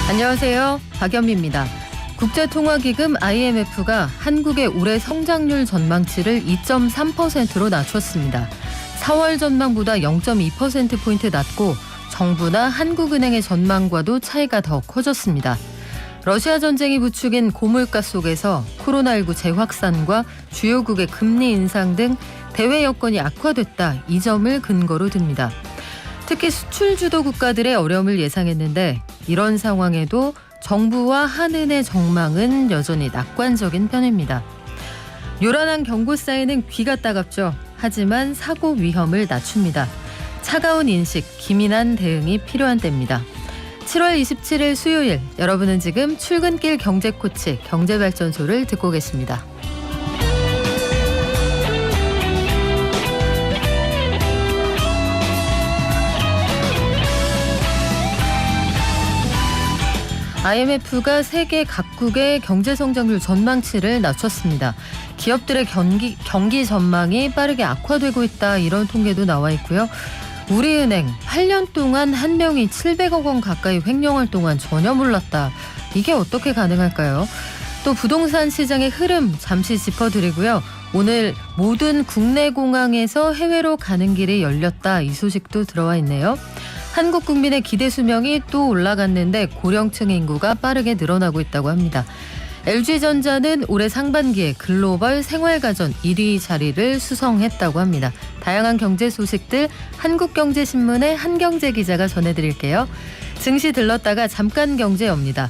안녕하세요. 박연미입니다. 국제통화기금 IMF가 한국의 올해 성장률 전망치를 2.3%로 낮췄습니다. 4월 전망보다 0.2%포인트 낮고 정부나 한국은행의 전망과도 차이가 더 커졌습니다. 러시아 전쟁이 부추긴 고물가 속에서 코로나19 재확산과 주요국의 금리 인상 등 대외 여건이 악화됐다, 이 점을 근거로 듭니다. 특히 수출 주도 국가들의 어려움을 예상했는데 이런 상황에도 정부와 한은의 전망은 여전히 낙관적인 편입니다. 요란한 경고 사인은 귀가 따갑죠. 하지만 사고 위험을 낮춥니다. 차가운 인식, 기민한 대응이 필요한 때입니다. 7월 27일 수요일, 여러분은 지금 출근길 경제코치 경제발전소를 듣고 계십니다. IMF가 세계 각국의 경제성장률 전망치를 낮췄습니다. 기업들의 경기 전망이 빠르게 악화되고 있다, 이런 통계도 나와 있고요. 우리은행 8년 동안 한 명이 700억 원 가까이 횡령할 동안 전혀 몰랐다. 이게 어떻게 가능할까요? 또 부동산 시장의 흐름 잠시 짚어드리고요. 오늘 모든 국내 공항에서 해외로 가는 길이 열렸다, 이 소식도 들어와 있네요. 한국 국민의 기대 수명이 또 올라갔는데 고령층 인구가 빠르게 늘어나고 있다고 합니다. LG전자는 올해 상반기에 글로벌 생활가전 1위 자리를 수성했다고 합니다. 다양한 경제 소식들 한국경제신문의 한경제 기자가 전해드릴게요. 증시 들렀다가 잠깐 경제입니다.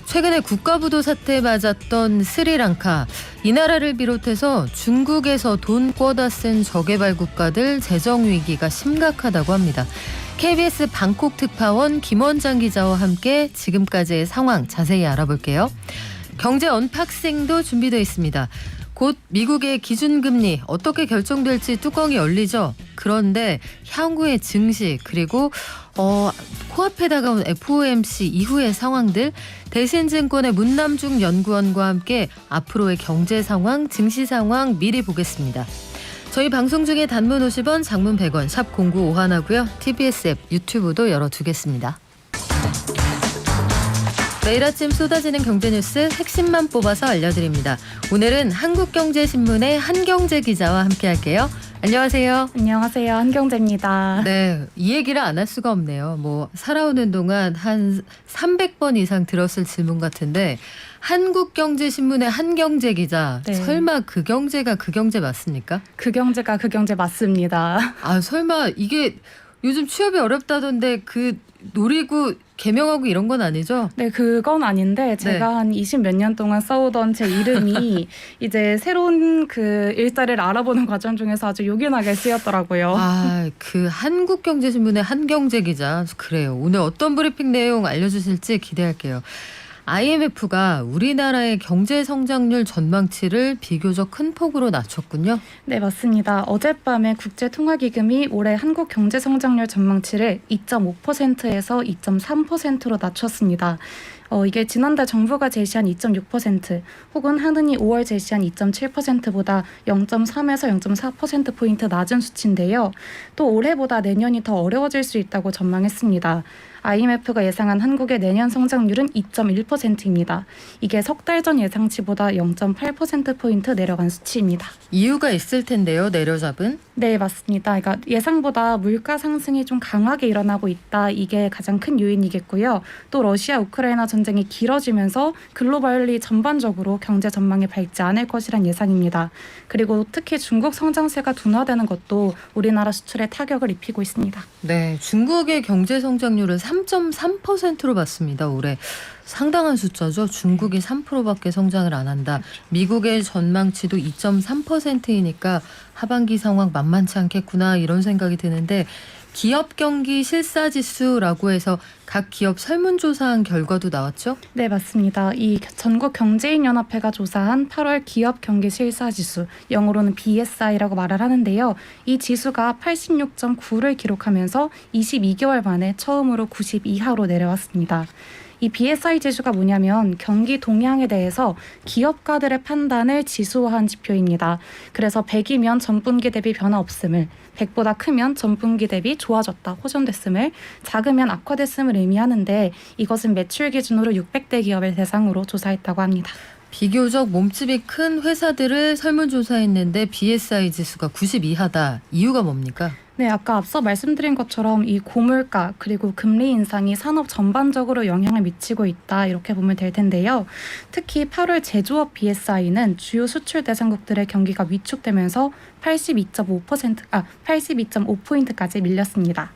최근에 국가부도 사태에 맞았던 스리랑카, 이 나라를 비롯해서 중국에서 돈 꿔다 쓴 저개발 국가들 재정 위기가 심각하다고 합니다. KBS 방콕 특파원 김원장 기자와 함께 지금까지의 상황 자세히 알아볼게요. 경제 언박싱도 준비되어 있습니다. 곧 미국의 기준금리 어떻게 결정될지 뚜껑이 열리죠. 그런데 향후의 증시 그리고 코앞에 다가온 FOMC 이후의 상황들, 대신증권의 문남중 연구원과 함께 앞으로의 경제 상황, 증시 상황 미리 보겠습니다. 저희 방송 중에 단문 50원, 장문 100원, 샵 0951하고요. TBS 앱, 유튜브도 열어두겠습니다. 매일 아침 쏟아지는 경제뉴스 핵심만 뽑아서 알려드립니다. 오늘은 한국경제신문의 한경제 기자와 함께할게요. 안녕하세요. 안녕하세요. 한경제입니다. 네, 이 얘기를 안 할 수가 없네요. 살아오는 동안 한 300번 이상 들었을 질문 같은데, 한국경제신문의 한경제 기자, 네. 설마 그 경제가 그 경제 맞습니까? 그 경제가 그 경제 맞습니다. 아, 설마 이게 요즘 취업이 어렵다던데 그 노리고 개명하고 이런 건 아니죠? 네, 그건 아닌데 제가 한 20 몇 년 동안 써오던 제 이름이 이제 새로운 그 일자리를 알아보는 과정 중에서 아주 요긴하게 쓰였더라고요. 아, 그 한국경제신문의 한경제 기자, 그래요. 오늘 어떤 브리핑 내용 알려주실지 기대할게요. IMF가 우리나라의 경제 성장률 전망치를 비교적 큰 폭으로 낮췄군요. 네, 맞습니다. 어젯밤에 국제통화기금이 올해 한국 경제 성장률 전망치를 2.5%에서 2.3%로 낮췄습니다. 이게 지난달 정부가 제시한 2.6% 혹은 한은이 5월 제시한 2.7%보다 0.3에서 0.4%포인트 낮은 수치인데요. 또 올해보다 내년이 더 어려워질 수 있다고 전망했습니다. IMF가 예상한 한국의 내년 성장률은 2.1%입니다. 이게 석 달 전 예상치보다 0.8%포인트 내려간 수치입니다. 이유가 있을 텐데요, 내려잡은? 네, 맞습니다. 그러니까 예상보다 물가 상승이 좀 강하게 일어나고 있다. 이게 가장 큰 요인이겠고요. 또 러시아 우크라이나 전쟁이 길어지면서 글로벌리 전반적으로 경제 전망이 밝지 않을 것이란 예상입니다. 그리고 특히 중국 성장세가 둔화되는 것도 우리나라 수출에 타격을 입히고 있습니다. 네, 중국의 경제 성장률은 3.3%로 봤습니다. 올해 상당한 숫자죠. 중국이 3%밖에 성장을 안 한다. 미국의 전망치도 2.3%이니까 하반기 상황 만만치 않겠구나, 이런 생각이 드는데, 기업 경기 실사지수라고 해서 각 기업 설문조사한 결과도 나왔죠? 네, 맞습니다. 이 전국경제인연합회가 조사한 8월 기업 경기 실사지수, 영어로는 BSI라고 말을 하는데요. 이 지수가 86.9를 기록하면서 22개월 만에 처음으로 90 이하로 내려왔습니다. 이 BSI 지수가 뭐냐면 경기 동향에 대해서 기업가들의 판단을 지수화한 지표입니다. 그래서 100이면 전분기 대비 변화 없음을, 100보다 크면 전분기 대비 좋아졌다, 호전됐음을, 작으면 악화됐음을 의미하는데 이것은 매출 기준으로 600대 기업을 대상으로 조사했다고 합니다. 비교적 몸집이 큰 회사들을 설문조사했는데 BSI 지수가 90 이하다. 이유가 뭡니까? 네, 아까 앞서 말씀드린 것처럼 이 고물가 그리고 금리 인상이 산업 전반적으로 영향을 미치고 있다, 이렇게 보면 될 텐데요. 특히 8월 제조업 BSI는 주요 수출 대상국들의 경기가 위축되면서 82.5%까지 밀렸습니다.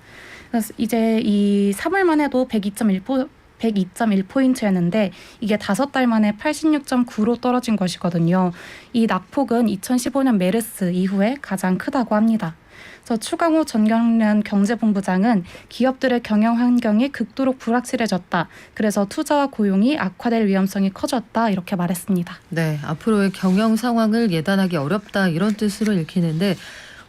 그래서 이제 이 3월만 해도 102.1포인트였는데 이게 5달 만에 86.9로 떨어진 것이거든요. 이 낙폭은 2015년 메르스 이후에 가장 크다고 합니다. 그래서 추강호 전경련 경제본부장은 기업들의 경영 환경이 극도로 불확실해졌다. 그래서 투자와 고용이 악화될 위험성이 커졌다, 이렇게 말했습니다. 네, 앞으로의 경영 상황을 예단하기 어렵다, 이런 뜻으로 읽히는데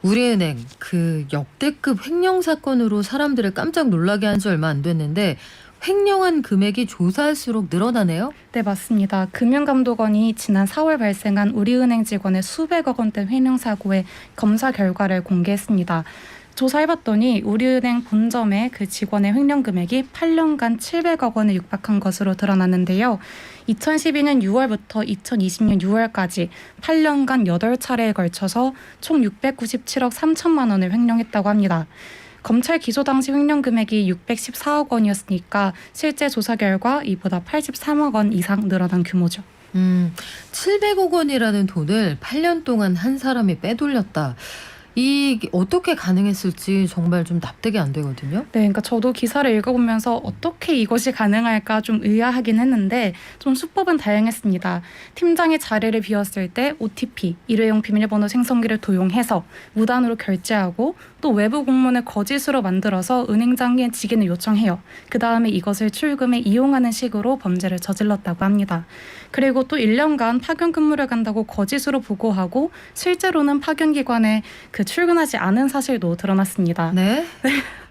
우리은행 그 역대급 횡령 사건으로 사람들을 깜짝 놀라게 한 지 얼마 안 됐는데 횡령한 금액이 조사할수록 늘어나네요? 네, 맞습니다. 금융감독원이 지난 4월 발생한 우리은행 직원의 수백억 원대 횡령 사고의 검사 결과를 공개했습니다. 조사해봤더니 우리은행 본점의 그 직원의 횡령 금액이 8년간 700억 원에 육박한 것으로 드러났는데요. 2012년 6월부터 2020년 6월까지 8년간 8차례에 걸쳐서 총 697억 3천만 원을 횡령했다고 합니다. 검찰 기소 당시 횡령 금액이 614억 원이었으니까 실제 조사 결과 이보다 83억 원 이상 늘어난 규모죠. 700억 원이라는 돈을 8년 동안 한 사람이 빼돌렸다. 이게 어떻게 가능했을지 정말 좀 납득이 안 되거든요. 네, 그러니까 저도 기사를 읽어보면서 어떻게 이것이 가능할까 좀 의아하긴 했는데 좀 수법은 다양했습니다. 팀장이 자리를 비웠을 때 OTP, 일회용 비밀번호 생성기를 도용해서 무단으로 결제하고 또 외부 공문을 거짓으로 만들어서 은행장에 직인을 요청해요. 그 다음에 이것을 출금에 이용하는 식으로 범죄를 저질렀다고 합니다. 그리고 또 1년간 파견 근무를 간다고 거짓으로 보고하고 실제로는 파견기관에 출근하지 않은 사실도 드러났습니다. 네?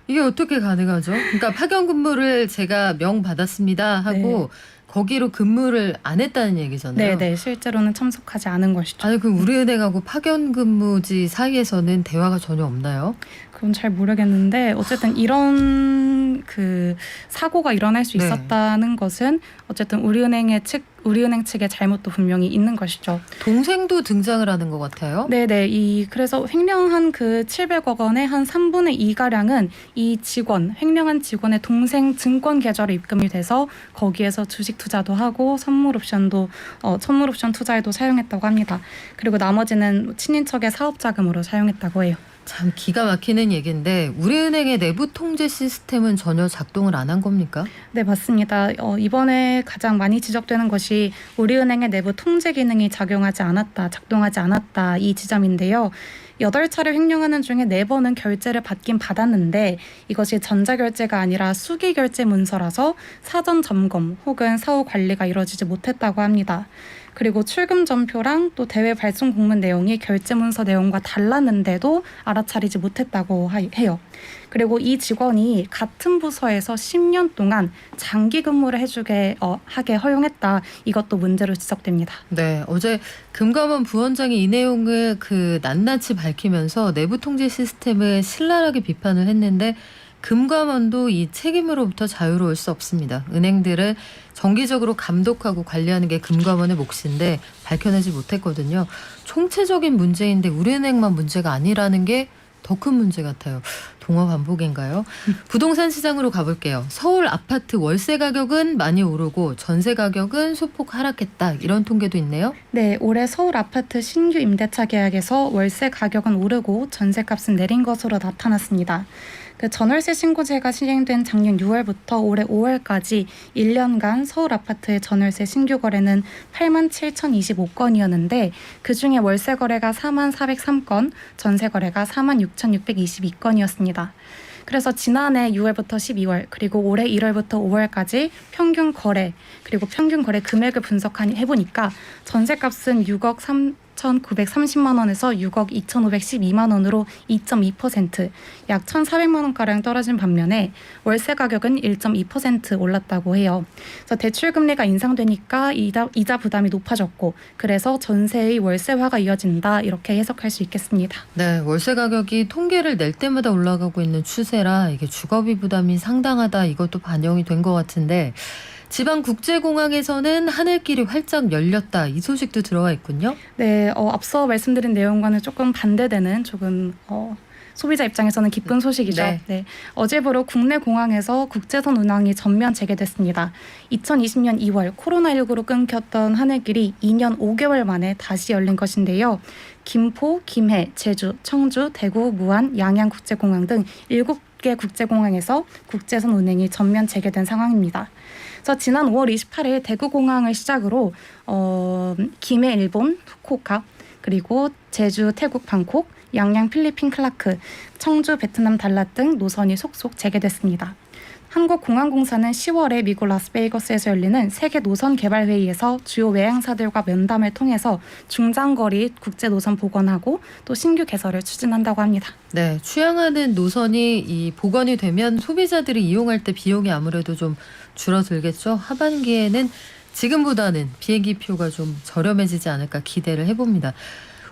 이게 어떻게 가능하죠? 그러니까 파견 근무를 제가 명 받았습니다 하고 거기로 근무를 안 했다는 얘기잖아요. 네, 실제로는 참석하지 않은 것이죠. 아니 그럼 우리은행하고 파견 근무지 사이에서는 대화가 전혀 없나요? 그건 잘 모르겠는데 어쨌든 이런 그 사고가 일어날 수 있었다는 것은 어쨌든 우리은행 측의 잘못도 분명히 있는 것이죠. 동생도 등장을 하는 것 같아요. 네네. 그래서 횡령한 그 700억 원의 한 3분의 2가량은 이 횡령한 직원의 동생 증권 계좌로 입금이 돼서 거기에서 주식 투자도 하고 선물 옵션 투자에도 사용했다고 합니다. 그리고 나머지는 친인척의 사업 자금으로 사용했다고 해요. 참 기가 막히는 얘기인데 우리은행의 내부 통제 시스템은 전혀 작동을 안 한 겁니까? 네, 맞습니다. 이번에 가장 많이 지적되는 것이 우리은행의 내부 통제 기능이 작동하지 않았다 이 지점인데요. 8차례 횡령하는 중에 4번은 결제를 받긴 받았는데 이것이 전자결제가 아니라 수기결제 문서라서 사전 점검 혹은 사후 관리가 이루어지지 못했다고 합니다. 그리고 출금 전표랑 또 대외 발송 공문 내용이 결제 문서 내용과 달랐는데도 알아차리지 못했다고 해요. 그리고 이 직원이 같은 부서에서 10년 동안 장기 근무를 하게 허용했다. 이것도 문제로 지적됩니다. 네, 어제 금감원 부원장이 이 내용을 낱낱이 밝히면서 내부 통제 시스템을 신랄하게 비판을 했는데 금감원도 이 책임으로부터 자유로울 수 없습니다. 은행들을 정기적으로 감독하고 관리하는 게 금감원의 몫인데 밝혀내지 못했거든요. 총체적인 문제인데 우리은행만 문제가 아니라는 게 더 큰 문제 같아요. 동화 반복인가요? 부동산 시장으로 가볼게요. 서울 아파트 월세 가격은 많이 오르고 전세 가격은 소폭 하락했다. 이런 통계도 있네요. 네, 올해 서울 아파트 신규 임대차 계약에서 월세 가격은 오르고 전세값은 내린 것으로 나타났습니다. 전월세 신고제가 시행된 작년 6월부터 올해 5월까지 1년간 서울 아파트의 전월세 신규 거래는 87,025건이었는데 그중에 월세 거래가 4403건, 전세 거래가 46,622건이었습니다. 그래서 지난해 6월부터 12월 그리고 올해 1월부터 5월까지 평균 거래 그리고 평균 거래 금액을 해보니까 전세값은 6억 6,930만 원에서 6억 2,512만 원으로 2.2%, 약 1,400만 원가량 떨어진 반면에 월세 가격은 1.2% 올랐다고 해요. 그래서 대출 금리가 인상되니까 이자 부담이 높아졌고 그래서 전세의 월세화가 이어진다 이렇게 해석할 수 있겠습니다. 네, 월세 가격이 통계를 낼 때마다 올라가고 있는 추세라 이게 주거비 부담이 상당하다 이것도 반영이 된 것 같은데 지방 국제공항에서는 하늘길이 활짝 열렸다 이 소식도 들어와 있군요. 네, 앞서 말씀드린 내용과는 조금 반대되는 소비자 입장에서는 기쁜 소식이죠. 네. 네. 어제부로 국내 공항에서 국제선 운항이 전면 재개됐습니다. 2020년 2월 코로나19로 끊겼던 하늘길이 2년 5개월 만에 다시 열린 것인데요. 김포, 김해, 제주, 청주, 대구, 무안, 양양 국제공항 등 7개 국제공항에서 국제선 운행이 전면 재개된 상황입니다. 그래서 지난 5월 28일 대구공항을 시작으로 김해 일본 후쿠오카 그리고 제주 태국 방콕 양양 필리핀 클라크 청주 베트남 달랏 등 노선이 속속 재개됐습니다. 한국공항공사는 10월에 미국 라스베이거스에서 열리는 세계 노선 개발 회의에서 주요 외항사들과 면담을 통해서 중장거리 국제 노선 복원하고 또 신규 개설을 추진한다고 합니다. 네, 취향하는 노선이 이 복원이 되면 소비자들이 이용할 때 비용이 아무래도 좀 줄어들겠죠. 하반기에는 지금보다는 비행기 표가 좀 저렴해지지 않을까 기대를 해봅니다.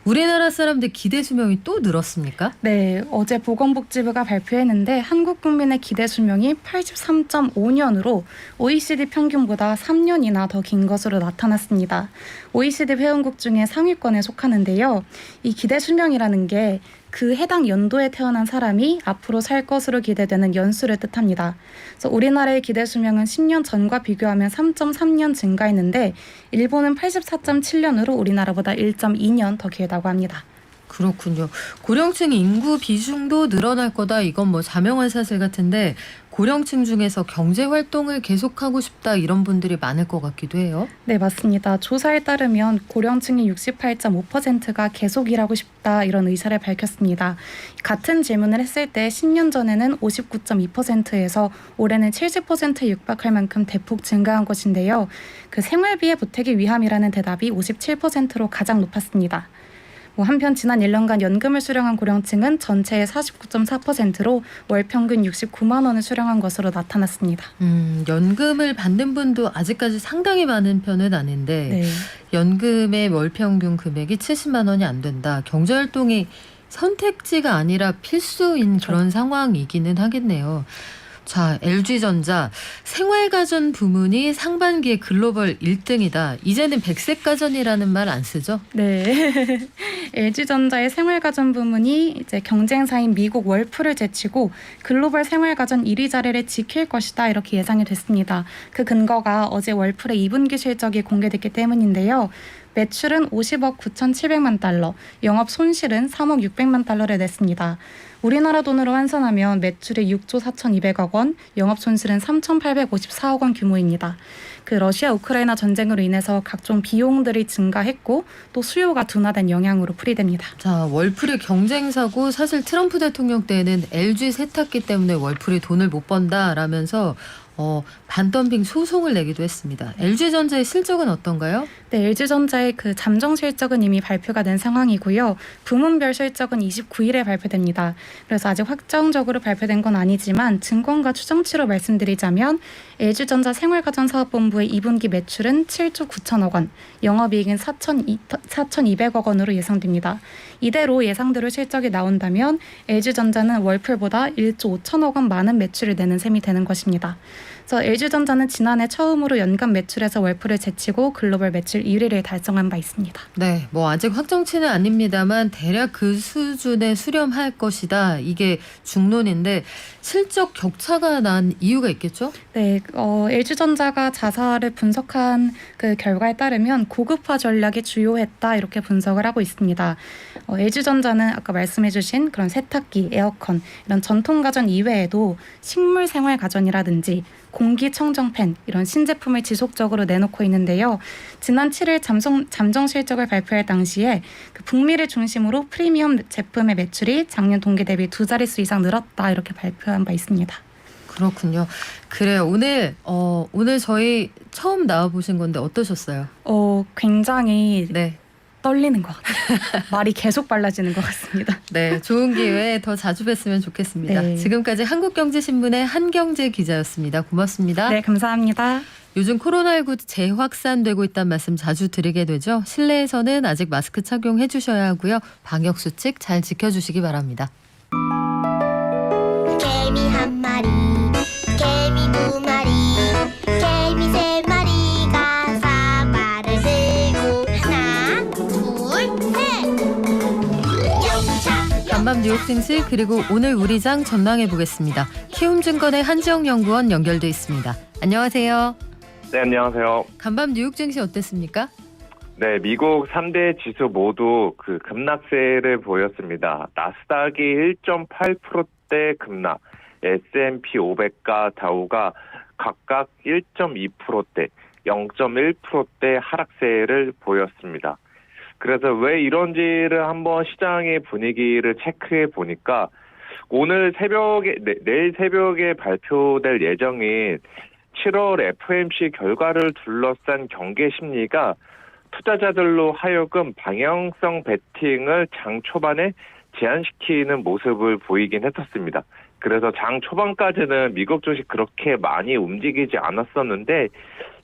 우리나라 사람들 기대 수명이 또 늘었습니까? 네, 어제 보건복지부가 발표했는데 한국 국민의 기대 수명이 83.5년으로 OECD 평균보다 3년이나 더 긴 것으로 나타났습니다. OECD 회원국 중에 상위권에 속하는데요. 이 기대 수명이라는 게 그 해당 연도에 태어난 사람이 앞으로 살 것으로 기대되는 연수를 뜻합니다. 그래서 우리나라의 기대 수명은 10년 전과 비교하면 3.3년 증가했는데 일본은 84.7년으로 우리나라보다 1.2년 더 길다고 합니다. 그렇군요. 고령층 인구 비중도 늘어날 거다. 이건 뭐 자명한 사실 같은데 고령층 중에서 경제 활동을 계속하고 싶다 이런 분들이 많을 것 같기도 해요. 네, 맞습니다. 조사에 따르면 고령층의 68.5%가 계속 일하고 싶다 이런 의사를 밝혔습니다. 같은 질문을 했을 때 10년 전에는 59.2%에서 올해는 70%에 육박할 만큼 대폭 증가한 것인데요. 그 생활비에 보태기 위함이라는 대답이 57%로 가장 높았습니다. 한편 지난 1년간 연금을 수령한 고령층은 전체의 49.4%로 월 평균 69만 원을 수령한 것으로 나타났습니다. 연금을 받는 분도 아직까지 상당히 많은 편은 아닌데 네. 연금의 월 평균 금액이 70만 원이 안 된다. 경제활동이 선택지가 아니라 필수인 그런 상황이기는 하겠네요. 자, LG전자 생활가전 부문이 상반기에 글로벌 1등이다. 이제는 백색가전이라는 말 안 쓰죠? 네. LG전자의 생활가전 부문이 이제 경쟁사인 미국 월풀을 제치고 글로벌 생활가전 1위 자리를 지킬 것이다 이렇게 예상이 됐습니다. 그 근거가 어제 월풀의 2분기 실적이 공개됐기 때문인데요. 매출은 50억 9,700만 달러, 영업 손실은 3억 600만 달러를 냈습니다. 우리나라 돈으로 환산하면 매출이 6조 4,200억 원, 영업 손실은 3,854억 원 규모입니다. 그 러시아 우크라이나 전쟁으로 인해서 각종 비용들이 증가했고 또 수요가 둔화된 영향으로 풀이됩니다. 자, 월풀의 경쟁사고 사실 트럼프 대통령 때는 LG 세탁기 때문에 월풀이 돈을 못 번다라면서 반덤핑 소송을 내기도 했습니다. LG전자의 실적은 어떤가요? 네, LG전자의 그 잠정 실적은 이미 발표가 된 상황이고요. 부문별 실적은 29일에 발표됩니다. 그래서 아직 확정적으로 발표된 건 아니지만 증권가 추정치로 말씀드리자면 LG전자 생활가전사업본부의 2분기 매출은 7조 9천억 원, 영업이익은 4,200억 원으로 예상됩니다. 이대로 예상대로 실적이 나온다면 LG전자는 월풀보다 1조 5천억 원 많은 매출을 내는 셈이 되는 것입니다. 그래서 LG전자는 지난해 처음으로 연간 매출에서 월풀을 제치고 글로벌 매출 1위를 달성한 바 있습니다. 네, 뭐 아직 확정치는 아닙니다만 대략 그 수준에 수렴할 것이다. 이게 중론인데 실적 격차가 난 이유가 있겠죠? 네, LG전자가 자사를 분석한 그 결과에 따르면 고급화 전략이 주요했다 이렇게 분석을 하고 있습니다. LG전자는 아까 말씀해주신 그런 세탁기, 에어컨 이런 전통 가전 이외에도 식물 생활 가전이라든지 공기청정팬 이런 신제품을 지속적으로 내놓고 있는데요. 지난 7일 잠정 실적을 발표할 당시에 그 북미를 중심으로 프리미엄 제품의 매출이 작년 동기 대비 2자릿수 이상 늘었다 이렇게 발표한 바 있습니다. 그렇군요. 그래요. 오늘 저희 처음 나와보신 건데 어떠셨어요? 굉장히 네. 떨리는 것 같아요. 말이 계속 빨라지는 것 같습니다. 네, 좋은 기회에 더 자주 뵀으면 좋겠습니다. 네. 지금까지 한국경제신문의 한경제 기자였습니다. 고맙습니다. 네, 감사합니다. 요즘 코로나19 재확산되고 있다는 말씀 자주 드리게 되죠. 실내에서는 아직 마스크 착용해 주셔야 하고요. 방역수칙 잘 지켜주시기 바랍니다. 개미 한 마리, 개미 두 마리, 개미 세 마리가 사과를 들고 하나, 둘, 셋. 영차, 간밤 뉴욕 증시 그리고 오늘 우리장 전망해 보겠습니다. 키움증권의 한지영 연구원 연결돼 있습니다. 안녕하세요. 네, 안녕하세요. 간밤 뉴욕 증시 어땠습니까? 네, 미국 3대 지수 모두 급락세를 보였습니다. 나스닥이 1.8%대 급락, S&P 500과 다우가 각각 1.2%대, 0.1%대 하락세를 보였습니다. 그래서 왜 이런지를 한번 시장의 분위기를 체크해 보니까 오늘 새벽에, 내일 새벽에 발표될 예정인 7월 FOMC 결과를 둘러싼 경계 심리가 투자자들로 하여금 방향성 베팅을 장 초반에 제한시키는 모습을 보이긴 했었습니다. 그래서 장 초반까지는 미국 주식 그렇게 많이 움직이지 않았었는데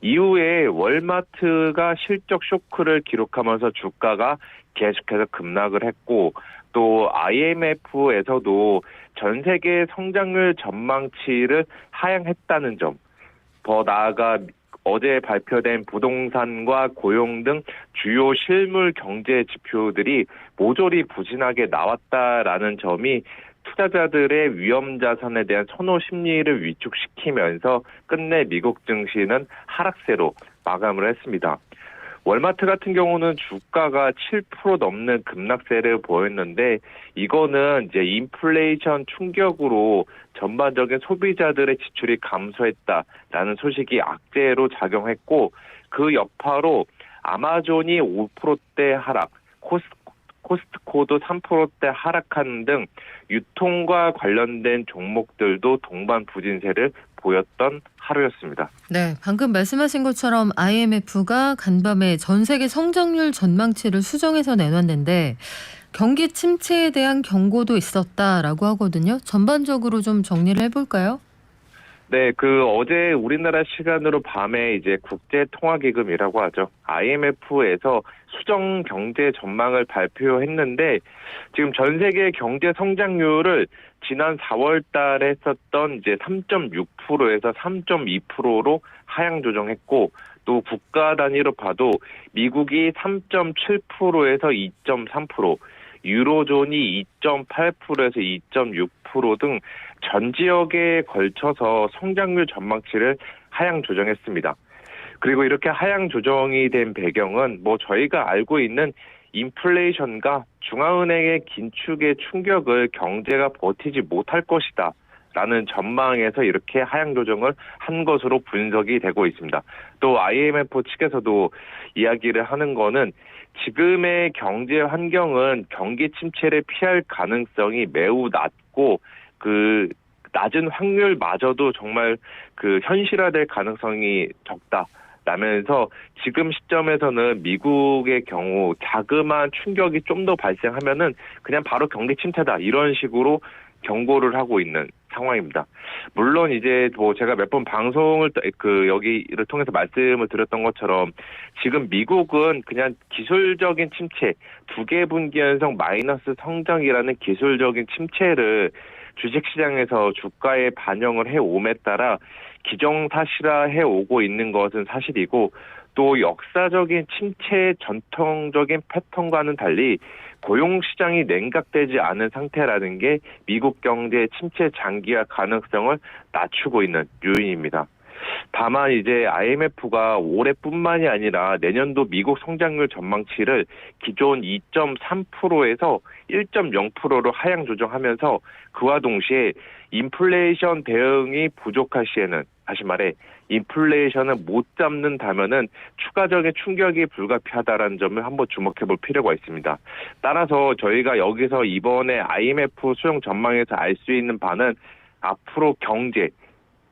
이후에 월마트가 실적 쇼크를 기록하면서 주가가 계속해서 급락을 했고 또 IMF에서도 전 세계 성장률 전망치를 하향했다는 점, 더 나아가 어제 발표된 부동산과 고용 등 주요 실물 경제 지표들이 모조리 부진하게 나왔다라는 점이 투자자들의 위험 자산에 대한 선호 심리를 위축시키면서 끝내 미국 증시는 하락세로 마감을 했습니다. 월마트 같은 경우는 주가가 7% 넘는 급락세를 보였는데 이거는 이제 인플레이션 충격으로 전반적인 소비자들의 지출이 감소했다라는 소식이 악재로 작용했고 그 여파로 아마존이 5%대 하락, 코스트코도 3%대 하락하는 등 유통과 관련된 종목들도 동반 부진세를 보였던 하루였습니다. 네, 방금 말씀하신 것처럼 IMF가 간밤에 전 세계 성장률 전망치를 수정해서 내놨는데 경기 침체에 대한 경고도 있었다라고 하거든요. 전반적으로 좀 정리를 해볼까요? 네, 어제 우리나라 시간으로 밤에 이제 국제통화기금이라고 하죠. IMF에서 수정 경제 전망을 발표했는데 지금 전 세계 경제 성장률을 지난 4월 달에 했었던 이제 3.6%에서 3.2%로 하향 조정했고 또 국가 단위로 봐도 미국이 3.7%에서 2.3%, 유로존이 2.8%에서 2.6% 등 전 지역에 걸쳐서 성장률 전망치를 하향 조정했습니다. 그리고 이렇게 하향 조정이 된 배경은 저희가 알고 있는 인플레이션과 중앙은행의 긴축의 충격을 경제가 버티지 못할 것이다 라는 전망에서 이렇게 하향 조정을 한 것으로 분석이 되고 있습니다. 또 IMF 측에서도 이야기를 하는 거는 지금의 경제 환경은 경기 침체를 피할 가능성이 매우 낮고 낮은 확률마저도 정말 현실화될 가능성이 적다라면서 지금 시점에서는 미국의 경우 자그마한 충격이 좀 더 발생하면은 그냥 바로 경기 침체다 이런 식으로 경고를 하고 있는 상황입니다. 물론 이제 제가 몇 번 방송을 여기를 통해서 말씀을 드렸던 것처럼 지금 미국은 그냥 기술적인 침체, 2개 분기 연속 마이너스 성장이라는 기술적인 침체를 주식시장에서 주가에 반영을 해옴에 따라 기정사실화해 오고 있는 것은 사실이고 또 역사적인 침체의 전통적인 패턴과는 달리 고용시장이 냉각되지 않은 상태라는 게 미국 경제의 침체 장기화 가능성을 낮추고 있는 요인입니다. 다만 이제 IMF가 올해뿐만이 아니라 내년도 미국 성장률 전망치를 기존 2.3%에서 1.0%로 하향 조정하면서 그와 동시에 인플레이션 대응이 부족할 시에는 다시 말해 인플레이션을 못 잡는다면은 추가적인 충격이 불가피하다라는 점을 한번 주목해 볼 필요가 있습니다. 따라서 저희가 여기서 이번에 IMF 수용 전망에서 알 수 있는 바는 앞으로 경제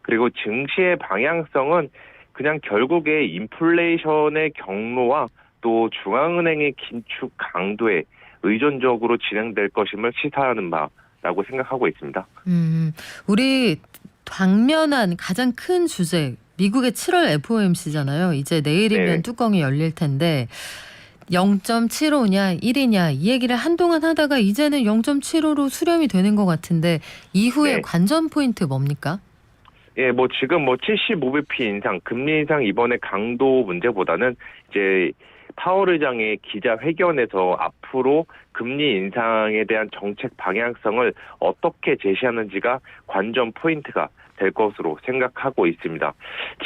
그리고 증시의 방향성은 그냥 결국에 인플레이션의 경로와 또 중앙은행의 긴축 강도에 의존적으로 진행될 것임을 시사하는 바라고 생각하고 있습니다. 우리 당면한 가장 큰 주제 미국의 7월 FOMC잖아요. 이제 내일이면 네. 뚜껑이 열릴 텐데 0.75냐 1이냐 이 얘기를 한동안 하다가 이제는 0.75로 수렴이 되는 것 같은데 이후에 네. 관전 포인트 뭡니까? 예, 뭐 지금 75bp 인상, 금리 인상 이번에 강도 문제보다는 이제 파월 의장의 기자회견에서 앞으로 금리 인상에 대한 정책 방향성을 어떻게 제시하는지가 관전 포인트가 될 것으로 생각하고 있습니다.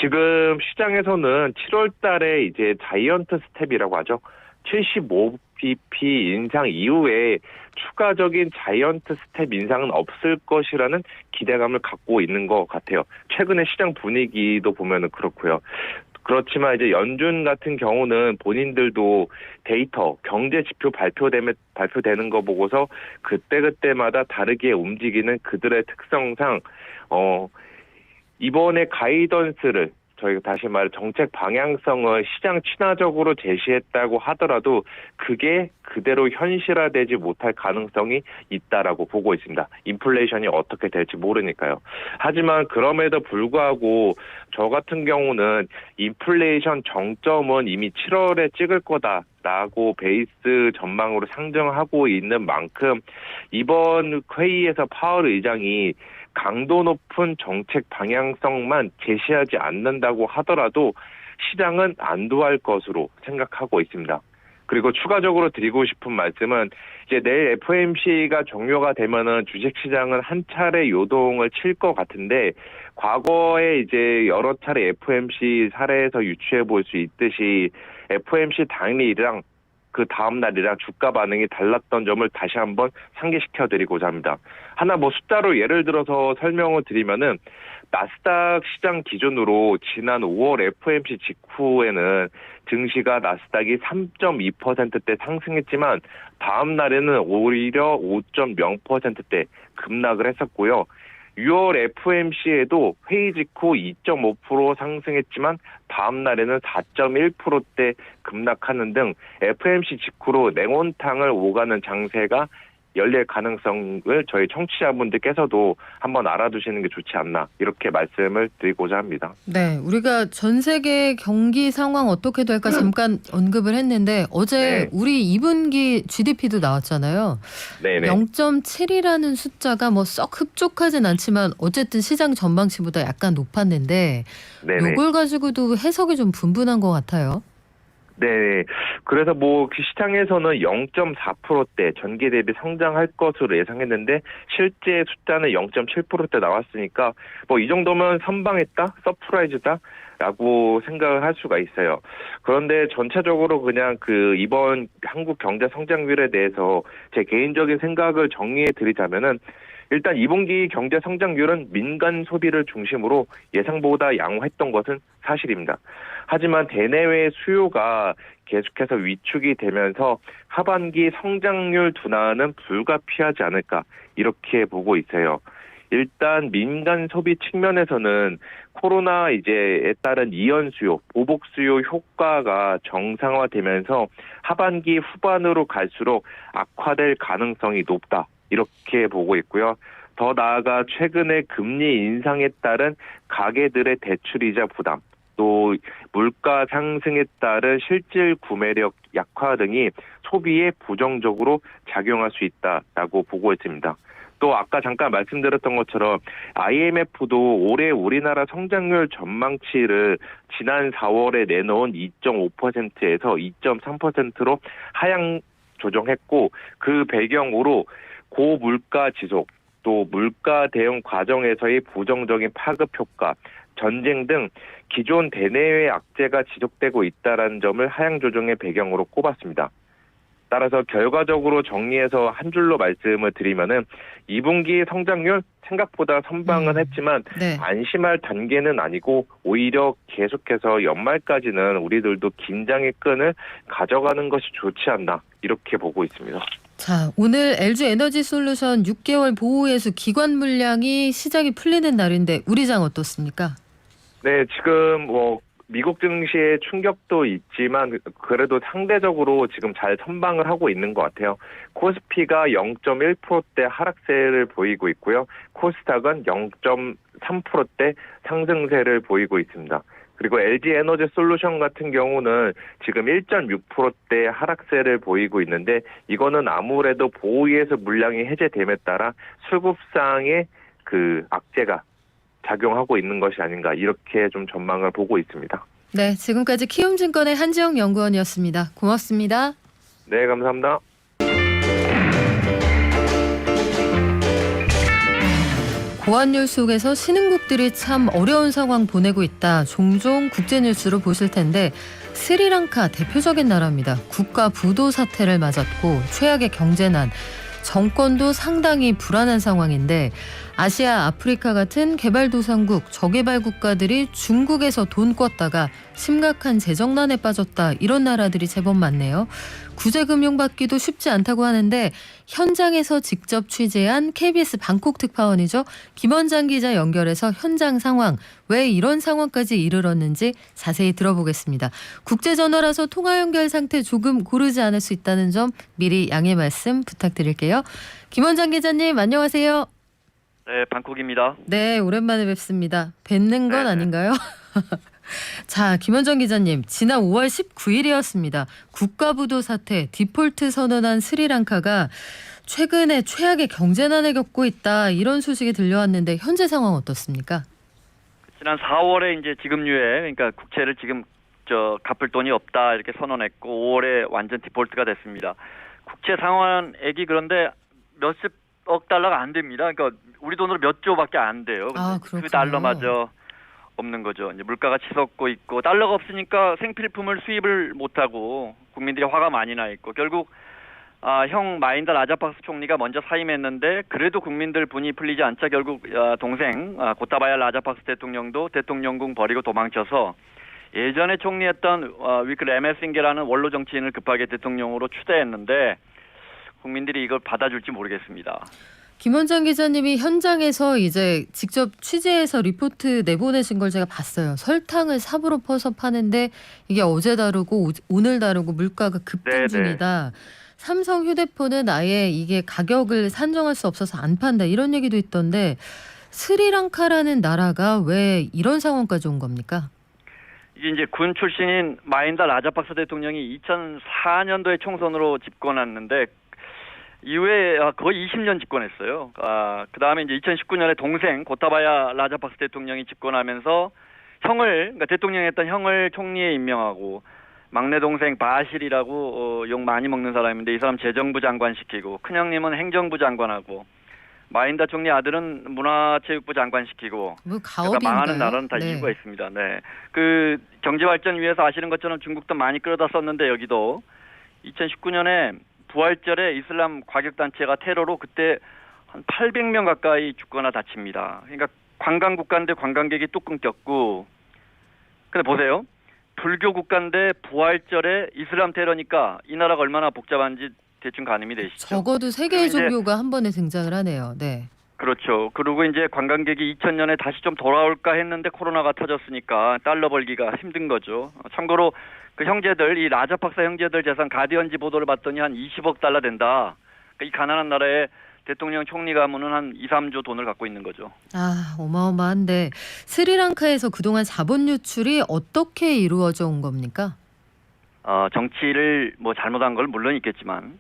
지금 시장에서는 7월 달에 이제 자이언트 스텝이라고 하죠. 75bp 인상 이후에 추가적인 자이언트 스텝 인상은 없을 것이라는 기대감을 갖고 있는 것 같아요. 최근에 시장 분위기도 보면은 그렇고요. 그렇지만 이제 연준 같은 경우는 본인들도 데이터, 경제 지표 발표되는 거 보고서 그때그때마다 다르게 움직이는 그들의 특성상 이번에 가이던스를 저희가 다시 말해 정책 방향성을 시장 친화적으로 제시했다고 하더라도 그게 그대로 현실화되지 못할 가능성이 있다라고 보고 있습니다. 인플레이션이 어떻게 될지 모르니까요. 하지만 그럼에도 불구하고 저 같은 경우는 인플레이션 정점은 이미 7월에 찍을 거다라고 베이스 전망으로 상정하고 있는 만큼 이번 회의에서 파월 의장이 강도 높은 정책 방향성만 제시하지 않는다고 하더라도 시장은 안도할 것으로 생각하고 있습니다. 그리고 추가적으로 드리고 싶은 말씀은 이제 내일 FOMC가 종료가 되면은 주식시장은 한 차례 요동을 칠 것 같은데 과거에 이제 여러 차례 FOMC 사례에서 유추해 볼 수 있듯이 FOMC 당일이랑 그 다음 날이랑 주가 반응이 달랐던 점을 다시 한번 상기시켜 드리고자 합니다. 하나 뭐 숫자로 예를 들어서 설명을 드리면은 나스닥 시장 기준으로 지난 5월 FOMC 직후에는 증시가 나스닥이 3.2%대 상승했지만 다음 날에는 오히려 5.0%대 급락을 했었고요. 6월 FOMC에도 회의 직후 2.5% 상승했지만 다음 날에는 4.1%대 급락하는 등 FOMC 직후로 냉온탕을 오가는 장세가 열릴 가능성을 저희 청취자분들께서도 한번 알아두시는 게 좋지 않나 이렇게 말씀을 드리고자 합니다. 네, 우리가 전 세계 경기 상황 어떻게 될까 잠깐 언급을 했는데 어제 네. 우리 2분기 GDP도 나왔잖아요. 네네. 0.7이라는 숫자가 뭐 썩 흡족하진 않지만 어쨌든 시장 전망치보다 약간 높았는데 네네. 이걸 가지고도 해석이 좀 분분한 것 같아요. 네. 그래서 뭐 시장에서는 0.4%대 전기 대비 성장할 것으로 예상했는데 실제 숫자는 0.7%대 나왔으니까 뭐 이 정도면 선방했다, 서프라이즈다라고 생각을 할 수가 있어요. 그런데 전체적으로 그냥 그 이번 한국 경제 성장률에 대해서 제 개인적인 생각을 정리해 드리자면은 일단 2분기 경제 성장률은 민간 소비를 중심으로 예상보다 양호했던 것은 사실입니다. 하지만 대내외 수요가 계속해서 위축이 되면서 하반기 성장률 둔화는 불가피하지 않을까 이렇게 보고 있어요. 일단 민간 소비 측면에서는 코로나 이제에 따른 이연 수요, 보복 수요 효과가 정상화되면서 하반기 후반으로 갈수록 악화될 가능성이 높다. 이렇게 보고 있고요. 더 나아가 최근에 금리 인상에 따른 가계들의 대출이자 부담, 또 물가 상승에 따른 실질 구매력 약화 등이 소비에 부정적으로 작용할 수 있다라고 보고 있습니다. 또 아까 잠깐 말씀드렸던 것처럼 IMF도 올해 우리나라 성장률 전망치를 지난 4월에 내놓은 2.5%에서 2.3%로 하향 조정했고 그 배경으로 고물가 지속, 또 물가 대응 과정에서의 부정적인 파급 효과, 전쟁 등 기존 대내외 악재가 지속되고 있다는 점을 하향 조정의 배경으로 꼽았습니다. 따라서 결과적으로 정리해서 한 줄로 말씀을 드리면은 2분기 성장률 생각보다 선방은 했지만 네. 안심할 단계는 아니고 오히려 계속해서 연말까지는 우리들도 긴장의 끈을 가져가는 것이 좋지 않나 이렇게 보고 있습니다. 자, 오늘 LG 에너지 솔루션 6개월 보호예수 기관 물량이 시장이 풀리는 날인데 우리 장 어떻습니까? 네, 지금 뭐 미국 증시의 충격도 있지만 그래도 상대적으로 지금 잘 선방을 하고 있는 것 같아요. 코스피가 0.1%대 하락세를 보이고 있고요. 코스닥은 0.3%대 상승세를 보이고 있습니다. 그리고 LG에너지솔루션 같은 경우는 지금 1.6%대 하락세를 보이고 있는데 이거는 아무래도 보호위에서 물량이 해제됨에 따라 수급상의 그 악재가 작용하고 있는 것이 아닌가 이렇게 좀 전망을 보고 있습니다. 네, 지금까지 키움증권의 한지영 연구원이었습니다. 고맙습니다. 네, 감사합니다. 고환율 속에서 신흥국들이 참 어려운 상황 보내고 있다. 종종 국제뉴스로 보실 텐데 스리랑카 대표적인 나라입니다. 국가 부도 사태를 맞았고 최악의 경제난, 정권도 상당히 불안한 상황인데 아시아, 아프리카 같은 개발도상국, 저개발 국가들이 중국에서 돈 꿨다가 심각한 재정난에 빠졌다. 이런 나라들이 제법 많네요. 구제금융 받기도 쉽지 않다고 하는데 현장에서 직접 취재한 KBS 방콕 특파원이죠. 김원장 기자 연결해서 현장 상황, 왜 이런 상황까지 이르렀는지 자세히 들어보겠습니다. 국제전화라서 통화 연결 상태 조금 고르지 않을 수 있다는 점 미리 양해 말씀 부탁드릴게요. 김원장 기자님 안녕하세요. 네, 방콕입니다. 네, 오랜만에 뵙습니다. 뵙는 건 네네. 아닌가요? 자, 김원정 기자님, 지난 5월 19일이었습니다. 국가부도 사태, 디폴트 선언한 스리랑카가 최근에 최악의 경제난을 겪고 있다. 이런 소식이 들려왔는데 현재 상황 어떻습니까? 지난 4월에 이제 지급유예, 그러니까 국채를 지금 갚을 돈이 없다 이렇게 선언했고 5월에 완전 디폴트가 됐습니다. 국채 상환액이 그런데 몇십억 달러가 안 됩니다. 그러니까 우리 돈으로 몇 조밖에 안 돼요. 아, 그 그렇군요. 달러마저 없는 거죠. 이제 물가가 치솟고 있고 달러가 없으니까 생필품을 수입을 못하고 국민들이 화가 많이 나 있고 결국 형 마힌다 라자팍스 총리가 먼저 사임했는데 그래도 국민들 분이 풀리지 않자 결국 동생 고타바야 라자팍스 대통령도 대통령궁 버리고 도망쳐서 예전에 총리했던 위크 레메싱게라는 원로 정치인을 급하게 대통령으로 추대했는데 국민들이 이걸 받아줄지 모르겠습니다. 김원장 기자님이 현장에서 이제 직접 취재해서 리포트 내보내신 걸 제가 봤어요. 설탕을 삽으로 퍼서 파는데 이게 어제 다르고 오늘 다르고 물가가 급등 네네. 중이다. 삼성 휴대폰은 아예 이게 가격을 산정할 수 없어서 안 판다. 이런 얘기도 있던데 스리랑카라는 나라가 왜 이런 상황까지 온 겁니까? 이게 이제 군 출신인 마힌다 라자팍스 대통령이 2004년도에 총선으로 집권했는데 이후에 거의 20년 집권했어요. 그 다음에 이제 2019년에 동생 고타바야 라자팍스 대통령이 집권하면서 그러니까 대통령했던 형을 총리에 임명하고 막내 동생 바실이라고 욕 많이 먹는 사람인데 이 사람 재정부 장관 시키고 큰형님은 행정부 장관하고 마힌다 총리 아들은 문화체육부 장관 시키고 뭐 그러니까 가업인가요? 망하는 나라는 다 네. 이유가 있습니다. 네, 그 경제 발전 위해서 아시는 것처럼 중국도 많이 끌어다 썼는데 여기도 2019년에 부활절에 이슬람 과격단체가 테러로 그때 한 800명 가까이 죽거나 다칩니다. 그러니까 관광 국가인데 관광객이 뚝 끊겼고 근데 보세요. 불교 국가인데 부활절에 이슬람 테러니까 이 나라가 얼마나 복잡한지 대충 가늠이 되시죠. 적어도 세 개의 그리고 이제- 종교가 한 번에 등장을 하네요. 네. 그렇죠. 그리고 이제 관광객이 2000년에 다시 좀 돌아올까 했는데 코로나가 터졌으니까 달러 벌기가 힘든 거죠. 참고로 그 형제들, 이 라자팍사 형제들 재산 가디언지 보도를 봤더니 한 20억 달러 된다. 그러니까 이 가난한 나라에 대통령 총리 가문은 한 2, 3조 돈을 갖고 있는 거죠. 어마어마한데 스리랑카에서 그동안 자본 유출이 어떻게 이루어져 온 겁니까? 정치를 뭐 잘못한 걸 물론 있겠지만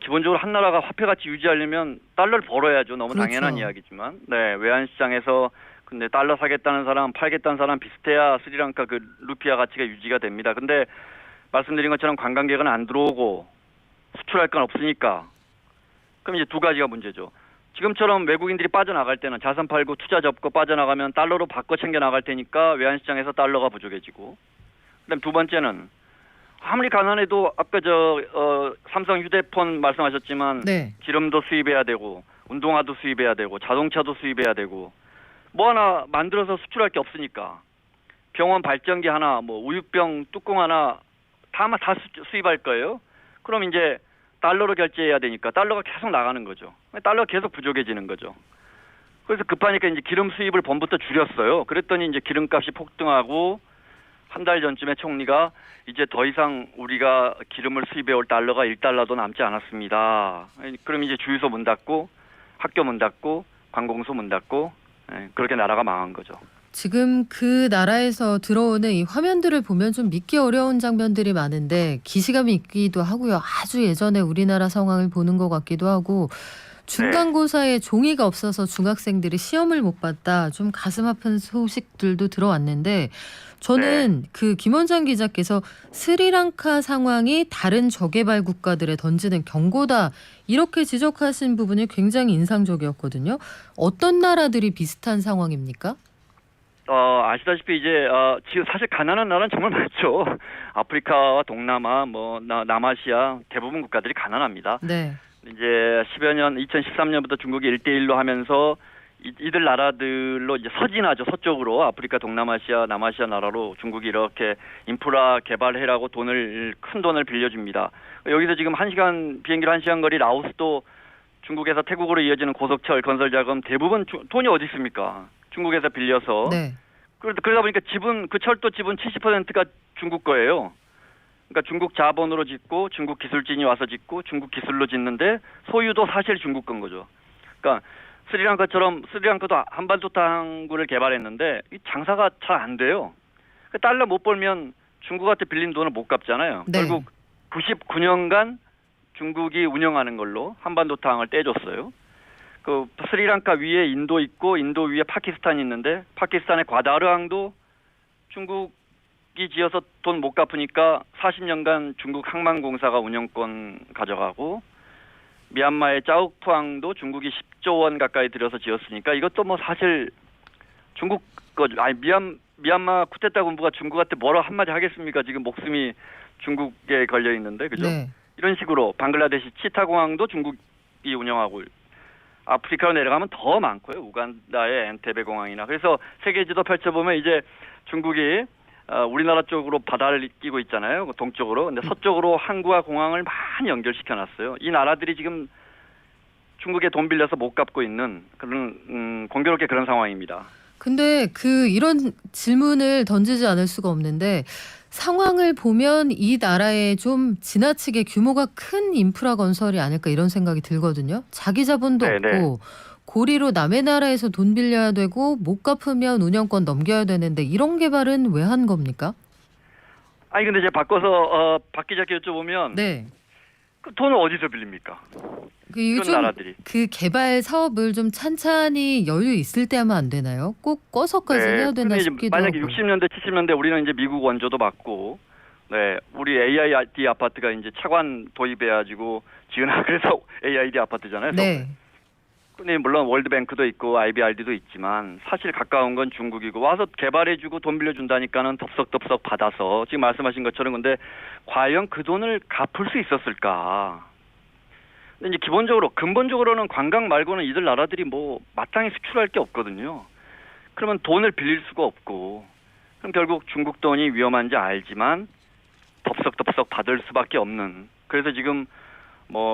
기본적으로 한 나라가 화폐가치 유지하려면 달러를 벌어야죠. 너무 그렇죠. 당연한 이야기지만. 네, 외환시장에서 근데 달러 사겠다는 사람, 팔겠다는 사람 비슷해야 스리랑카 그 루피아 가치가 유지가 됩니다. 근데 말씀드린 것처럼 관광객은 안 들어오고 수출할 건 없으니까. 그럼 이제 두 가지가 문제죠. 지금처럼 외국인들이 빠져나갈 때는 자산 팔고 투자 접고 빠져나가면 달러로 바꿔 챙겨 나갈 테니까 외환시장에서 달러가 부족해지고. 그다음 두 번째는 아무리 가난해도 아까 삼성 휴대폰 말씀하셨지만 네. 기름도 수입해야 되고 운동화도 수입해야 되고 자동차도 수입해야 되고 뭐 하나 만들어서 수출할 게 없으니까 병원 발전기 하나 뭐 우유병 뚜껑 하나 다 수입할 거예요. 그럼 이제 달러로 결제해야 되니까 달러가 계속 나가는 거죠. 달러가 계속 부족해지는 거죠. 그래서 급하니까 이제 기름 수입을 봄부터 줄였어요. 그랬더니 이제 기름값이 폭등하고 한 달 전쯤에 총리가 이제 더 이상 우리가 기름을 수입해 올 달러가 1달러도 남지 않았습니다. 그럼 이제 주유소 문 닫고 학교 문 닫고 관공서 문 닫고 그렇게 나라가 망한 거죠. 지금 그 나라에서 들어오는 이 화면들을 보면 좀 믿기 어려운 장면들이 많은데 기시감이 있기도 하고요. 아주 예전에 우리나라 상황을 보는 것 같기도 하고 중간고사에 종이가 없어서 중학생들이 시험을 못 봤다. 좀 가슴 아픈 소식들도 들어왔는데 저는 그 김원장 기자께서 스리랑카 상황이 다른 저개발 국가들에 던지는 경고다. 이렇게 지적하신 부분이 굉장히 인상적이었거든요. 어떤 나라들이 비슷한 상황입니까? 아시다시피 이제 지금 사실 가난한 나라는 정말 많죠. 아프리카와 동남아, 남아시아 대부분 국가들이 가난합니다. 네. 이제 10여 년, 2013년부터 중국이 1대1로 하면서 이들 나라들로 이제 서진하죠. 서쪽으로 아프리카, 동남아시아, 남아시아 나라로 중국이 이렇게 인프라 개발해라고 큰 돈을 빌려줍니다. 여기서 지금 비행기로 1시간 거리 라오스도 중국에서 태국으로 이어지는 고속철 건설 자금 대부분 돈이 어디 있습니까? 중국에서 빌려서. 네. 그러다 보니까 그 철도 지분 70%가 중국 거예요. 그러니까 중국 자본으로 짓고 중국 기술진이 와서 짓고 중국 기술로 짓는데 소유도 사실 중국 건 거죠. 그러니까 스리랑카도 한반도 항구를 개발했는데 이 장사가 잘 안 돼요. 달러 못 벌면 중국한테 빌린 돈을 못 갚잖아요. 네. 결국 99년간 중국이 운영하는 걸로 한반도 항을 떼줬어요. 그 스리랑카 위에 인도 있고 인도 위에 파키스탄이 있는데 파키스탄의 과다르항도 중국이 지어서 돈 못 갚으니까 40년간 중국 항만공사가 운영권 가져가고 미얀마의 짜옥푸항도 중국이 10조 원 가까이 들여서 지었으니까 이것도 사실 중국 미얀마 쿠데타 군부가 중국한테 뭐라 한마디 하겠습니까? 지금 목숨이 중국에 걸려 있는데 그죠? 네. 이런 식으로 방글라데시 치타공항도 중국이 운영하고 아프리카로 내려가면 더 많고요. 우간다의 엔테베 공항이나. 그래서 세계 지도 펼쳐보면 이제 중국이 우리나라 쪽으로 바다를 끼고 있잖아요. 동쪽으로. 근데 서쪽으로 항구와 공항을 많이 연결시켜놨어요. 이 나라들이 지금 중국에 돈 빌려서 못 갚고 있는 그런 공교롭게 그런 상황입니다. 근데 이런 질문을 던지지 않을 수가 없는데 상황을 보면 이 나라에 좀 지나치게 규모가 큰 인프라 건설이 아닐까 이런 생각이 들거든요. 자기 자본도 없고 고리로 남의 나라에서 돈 빌려야 되고 못 갚으면 운영권 넘겨야 되는데 이런 개발은 왜 한 겁니까? 아니 근데 이제 바꿔서 박 기자께 여쭤보면 네. 그 돈을 어디서 빌립니까? 요즘 나라들이. 그 개발 사업을 좀 찬찬히 여유 있을 때 하면 안 되나요? 꼭 꺼서까지 해야 되나 싶기도 하고. 만약에 60년대, 70년대 우리는 이제 미국 원조도 받고, 우리 AID 아파트가 이제 차관 도입해가지고 그래서 AID 아파트잖아요. 네. 근데 물론 월드뱅크도 있고 IBRD도 있지만 사실 가까운 건 중국이고 와서 개발해주고 돈 빌려준다니까는 덥석덥석 받아서 지금 말씀하신 것처럼 근데 과연 그 돈을 갚을 수 있었을까? 근데 이제 근본적으로는 관광 말고는 이들 나라들이 마땅히 수출할 게 없거든요. 그러면 돈을 빌릴 수가 없고 그럼 결국 중국 돈이 위험한지 알지만 덥석덥석 받을 수밖에 없는. 그래서 지금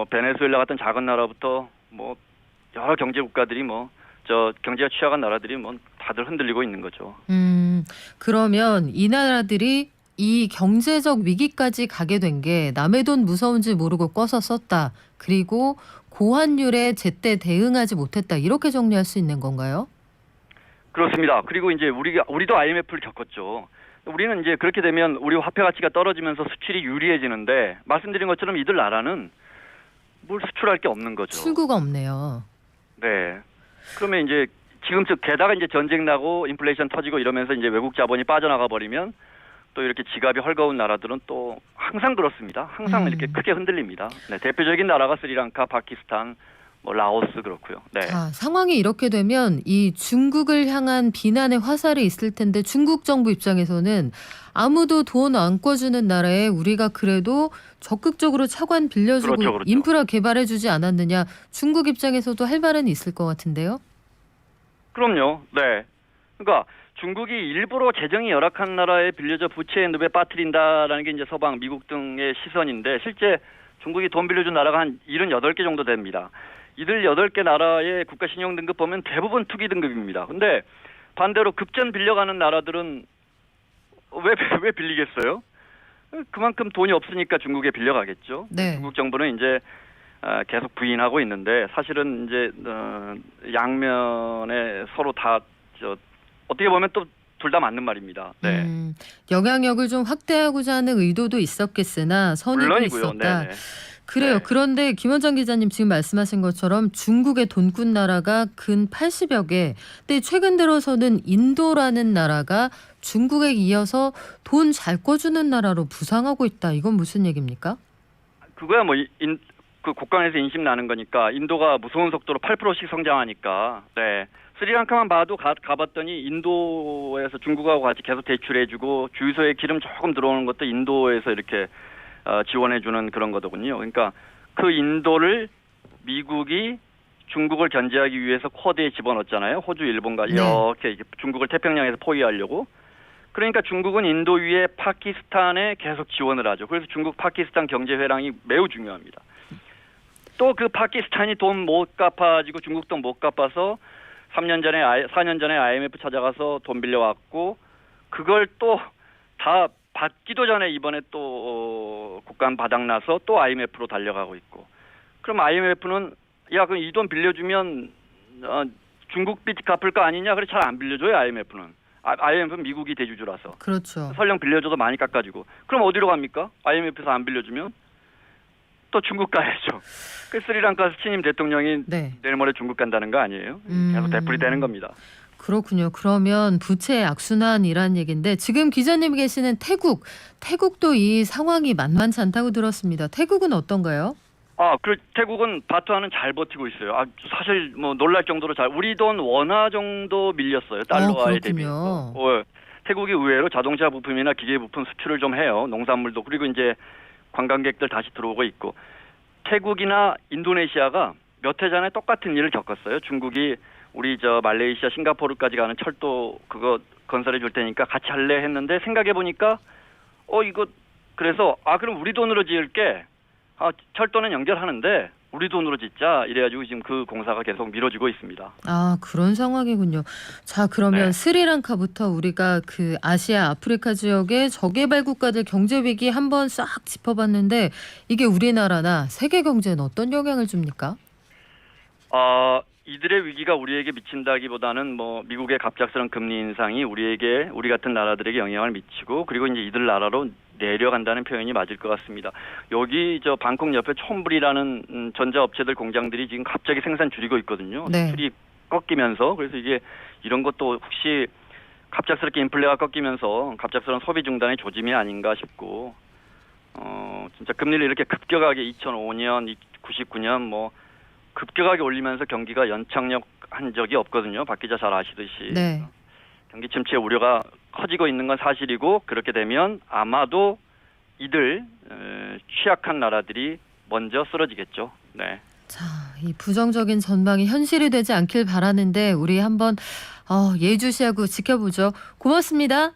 베네수엘라 같은 작은 나라부터 여러 경제 국가들이 경제가 취약한 나라들이 다들 흔들리고 있는 거죠. 그러면 이 나라들이 이 경제적 위기까지 가게 된 게 남의 돈 무서운지 모르고 꺼서 썼다. 그리고 고환율에 제때 대응하지 못했다. 이렇게 정리할 수 있는 건가요? 그렇습니다. 그리고 이제 우리도 IMF를 겪었죠. 우리는 이제 그렇게 되면 우리 화폐 가치가 떨어지면서 수출이 유리해지는데 말씀드린 것처럼 이들 나라는 뭘 수출할 게 없는 거죠. 출구가 없네요. 네. 그러면 이제 게다가 이제 전쟁 나고 인플레이션 터지고 이러면서 이제 외국 자본이 빠져나가 버리면 또 이렇게 지갑이 헐거운 나라들은 또 항상 그렇습니다. 항상 이렇게 크게 흔들립니다. 네, 대표적인 나라가 스리랑카, 파키스탄, 라오스 그렇고요. 네. 자, 상황이 이렇게 되면 이 중국을 향한 비난의 화살이 있을 텐데 중국 정부 입장에서는 아무도 돈 안 꿔주는 나라에 우리가 그래도 적극적으로 차관 빌려주고 그렇죠. 인프라 개발해주지 않았느냐. 중국 입장에서도 할 말은 있을 것 같은데요. 그럼요. 네. 그러니까 중국이 일부러 재정이 열악한 나라에 빌려줘 부채의 늪에 빠뜨린다라는 게 이제 서방, 미국 등의 시선인데 실제 중국이 돈 빌려준 나라가 한 78개 정도 됩니다. 이들 8개 나라의 국가 신용 등급 보면 대부분 투기 등급입니다. 근데 반대로 급전 빌려가는 나라들은 왜 빌리겠어요? 그만큼 돈이 없으니까 중국에 빌려가겠죠. 네. 중국 정부는 이제 계속 부인하고 있는데 사실은 이제 양면에 서로 다 어떻게 보면 또 둘 다 맞는 말입니다. 네. 영향력을 좀 확대하고자 하는 의도도 있었겠으나 선의도 물론이고요. 있었다. 네네. 그래요. 네. 그런데 김원장 기자님 지금 말씀하신 것처럼 중국의 돈꾼 나라가 근 80여 개. 근데 최근 들어서는 인도라는 나라가 중국에 이어서 돈 잘 꿔주는 나라로 부상하고 있다. 이건 무슨 얘기입니까? 그거야 뭐 그 국간에서 인심 나는 거니까 인도가 무서운 속도로 8%씩 성장하니까. 네. 스리랑카만 봐도 가봤더니 인도에서 중국하고 같이 계속 대출해주고 주유소에 기름 조금 들어오는 것도 인도에서 이렇게 지원해주는 그런 거더군요. 그러니까 그 인도를 미국이 중국을 견제하기 위해서 쿼드에 집어넣었잖아요. 호주, 일본과 이렇게 중국을 태평양에서 포위하려고. 그러니까 중국은 인도 위에 파키스탄에 계속 지원을 하죠. 그래서 중국 파키스탄 경제 회랑이 매우 중요합니다. 또 그 파키스탄이 돈 못 갚아지고 중국 돈 못 갚아서 4년 전에 IMF 찾아가서 돈 빌려왔고 그걸 또 다 받기도 전에 이번에 또 국간 바닥나서 또 IMF로 달려가고 있고. 그럼 IMF는 야 그럼 이 돈 빌려주면 중국 빚 갚을 거 아니냐? 그래 잘 안 빌려줘요 IMF는. IMF는 미국이 대주주라서. 그렇죠. 설령 빌려줘도 많이 깎아주고. 그럼 어디로 갑니까? IMF에서 안 빌려주면 또 중국 가야죠. 그 스리랑카 신임 대통령이 네. 내일 모레 중국 간다는 거 아니에요? 계속 되풀이 되는 겁니다. 그렇군요. 그러면 부채 악순환이란 얘기인데 지금 기자님 계시는 태국도 이 상황이 만만치 않다고 들었습니다. 태국은 어떤가요? 태국은 바투하는 잘 버티고 있어요. 사실 뭐 놀랄 정도로 우리 돈 원화 정도 밀렸어요. 달러화에 대비해서. 태국이 의외로 자동차 부품이나 기계 부품 수출을 좀 해요. 농산물도. 그리고 이제 관광객들 다시 들어오고 있고. 태국이나 인도네시아가 몇 해 전에 똑같은 일을 겪었어요. 중국이 우리 말레이시아, 싱가포르까지 가는 철도 그거 건설해 줄 테니까 같이 할래 했는데 생각해 보니까 이거 그래서 그럼 우리 돈으로 지을게. 철도는 연결하는데 우리 돈으로 짓자 이래가지고 지금 그 공사가 계속 미뤄지고 있습니다. 그런 상황이군요. 자, 그러면 네. 스리랑카부터 우리가 그 아시아, 아프리카 지역의 저개발 국가들 경제 위기 한번 싹 짚어봤는데 이게 우리나라나 세계 경제는 어떤 영향을 줍니까? 이들의 위기가 우리에게 미친다기보다는 뭐 미국의 갑작스러운 금리 인상이 우리 같은 나라들에게 영향을 미치고 그리고 이제 이들 나라로 내려간다는 표현이 맞을 것 같습니다. 여기 방콕 옆에 촌불이라는 전자업체들 공장들이 지금 갑자기 생산 줄이고 있거든요. 네. 수출이 꺾이면서 그래서 이게 이런 것도 혹시 갑작스럽게 인플레가 꺾이면서 갑작스러운 소비 중단의 조짐이 아닌가 싶고 진짜 금리를 이렇게 급격하게 2005년, 99년 뭐 급격하게 올리면서 경기가 연착륙한 적이 없거든요. 박 기자 잘 아시듯이. 네. 경기 침체 우려가 커지고 있는 건 사실이고 그렇게 되면 아마도 이들 취약한 나라들이 먼저 쓰러지겠죠. 네. 자, 이 부정적인 전망이 현실이 되지 않길 바라는데 우리 한번 예의주시하고 지켜보죠. 고맙습니다.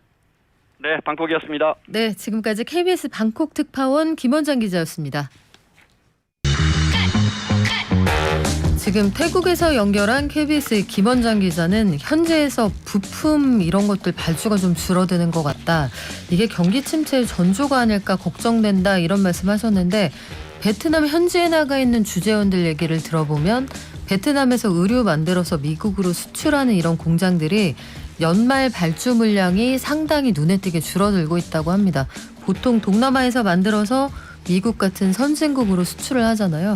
네, 방콕이었습니다. 네, 지금까지 KBS 방콕 특파원 김원장 기자였습니다. 지금 태국에서 연결한 KBS의 김원장 기자는 현지에서 부품 이런 것들 발주가 좀 줄어드는 것 같다. 이게 경기 침체의 전조가 아닐까 걱정된다 이런 말씀하셨는데 베트남 현지에 나가 있는 주재원들 얘기를 들어보면 베트남에서 의류 만들어서 미국으로 수출하는 이런 공장들이 연말 발주 물량이 상당히 눈에 띄게 줄어들고 있다고 합니다. 보통 동남아에서 만들어서 미국 같은 선진국으로 수출을 하잖아요.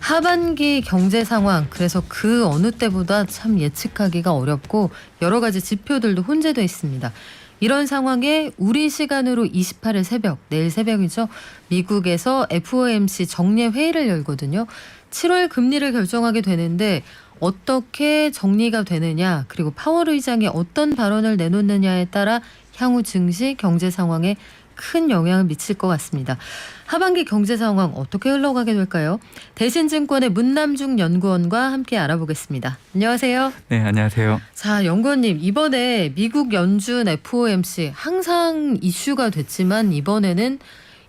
하반기 경제 상황 그래서 그 어느 때보다 참 예측하기가 어렵고 여러 가지 지표들도 혼재돼 있습니다. 이런 상황에 우리 시간으로 28일 새벽, 내일 새벽이죠. 미국에서 FOMC 정례 회의를 열거든요. 7월 금리를 결정하게 되는데 어떻게 정리가 되느냐 그리고 파월 의장이 어떤 발언을 내놓느냐에 따라 향후 증시 경제 상황에 큰 영향을 미칠 것 같습니다. 하반기 경제 상황 어떻게 흘러가게 될까요? 대신증권의 문남중 연구원과 함께 알아보겠습니다. 안녕하세요. 네, 안녕하세요. 자, 연구원님 이번에 미국 연준 FOMC 항상 이슈가 됐지만 이번에는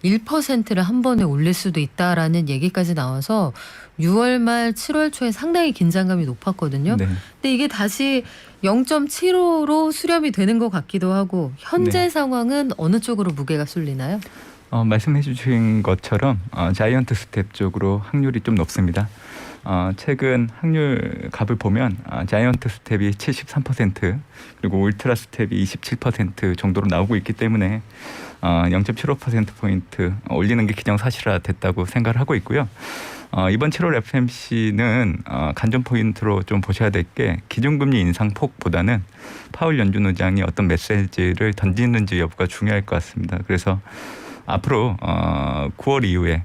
1%를 한 번에 올릴 수도 있다라는 얘기까지 나와서 6월 말 7월 초에 상당히 긴장감이 높았거든요. 네. 근데 이게 다시 0.75로 수렴이 되는 것 같기도 하고 현재 네. 상황은 어느 쪽으로 무게가 쏠리나요? 말씀해 주신 것처럼 자이언트 스텝 쪽으로 확률이 좀 높습니다. 최근 확률 값을 보면 자이언트 스텝이 73% 그리고 울트라 스텝이 27% 정도로 나오고 있기 때문에 0.75%포인트 올리는 게 기정사실화 됐다고 생각을 하고 있고요. 이번 7월 FMC는 관전 포인트로 좀 보셔야 될 게 기준금리 인상폭보다는 파월 연준 의장이 어떤 메시지를 던지는지 여부가 중요할 것 같습니다. 그래서 앞으로 9월 이후에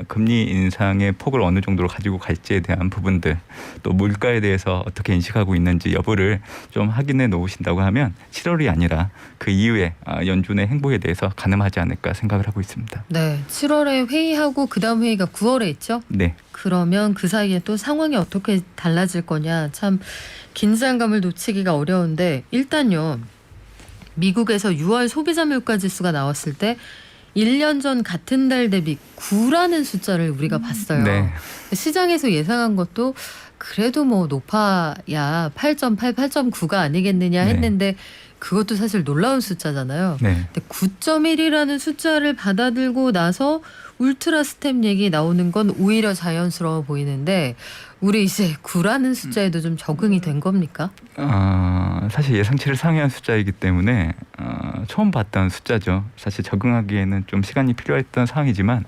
금리 인상의 폭을 어느 정도로 가지고 갈지에 대한 부분들 또 물가에 대해서 어떻게 인식하고 있는지 여부를 좀 확인해 놓으신다고 하면 7월이 아니라 그 이후에 연준의 행보에 대해서 가늠하지 않을까 생각을 하고 있습니다. 네, 7월에 회의하고 그다음 회의가 9월에 있죠? 네. 그러면 그 사이에 또 상황이 어떻게 달라질 거냐 참 긴장감을 놓치기가 어려운데 일단요. 미국에서 6월 소비자 물가 지수가 나왔을 때 1년 전 같은 달 대비 9라는 숫자를 우리가 봤어요. 네. 시장에서 예상한 것도 그래도 뭐 높아야 8.8, 8.9가 아니겠느냐 했는데 그것도 사실 놀라운 숫자잖아요. 네. 근데 9.1이라는 숫자를 받아들고 나서 울트라 스텝 얘기 나오는 건 오히려 자연스러워 보이는데 우리 이제 9라는 숫자에도 좀 적응이 된 겁니까? 사실 예상치를 상회한 숫자이기 때문에 처음 봤던 숫자죠. 사실 적응하기에는 좀 시간이 필요했던 상황이지만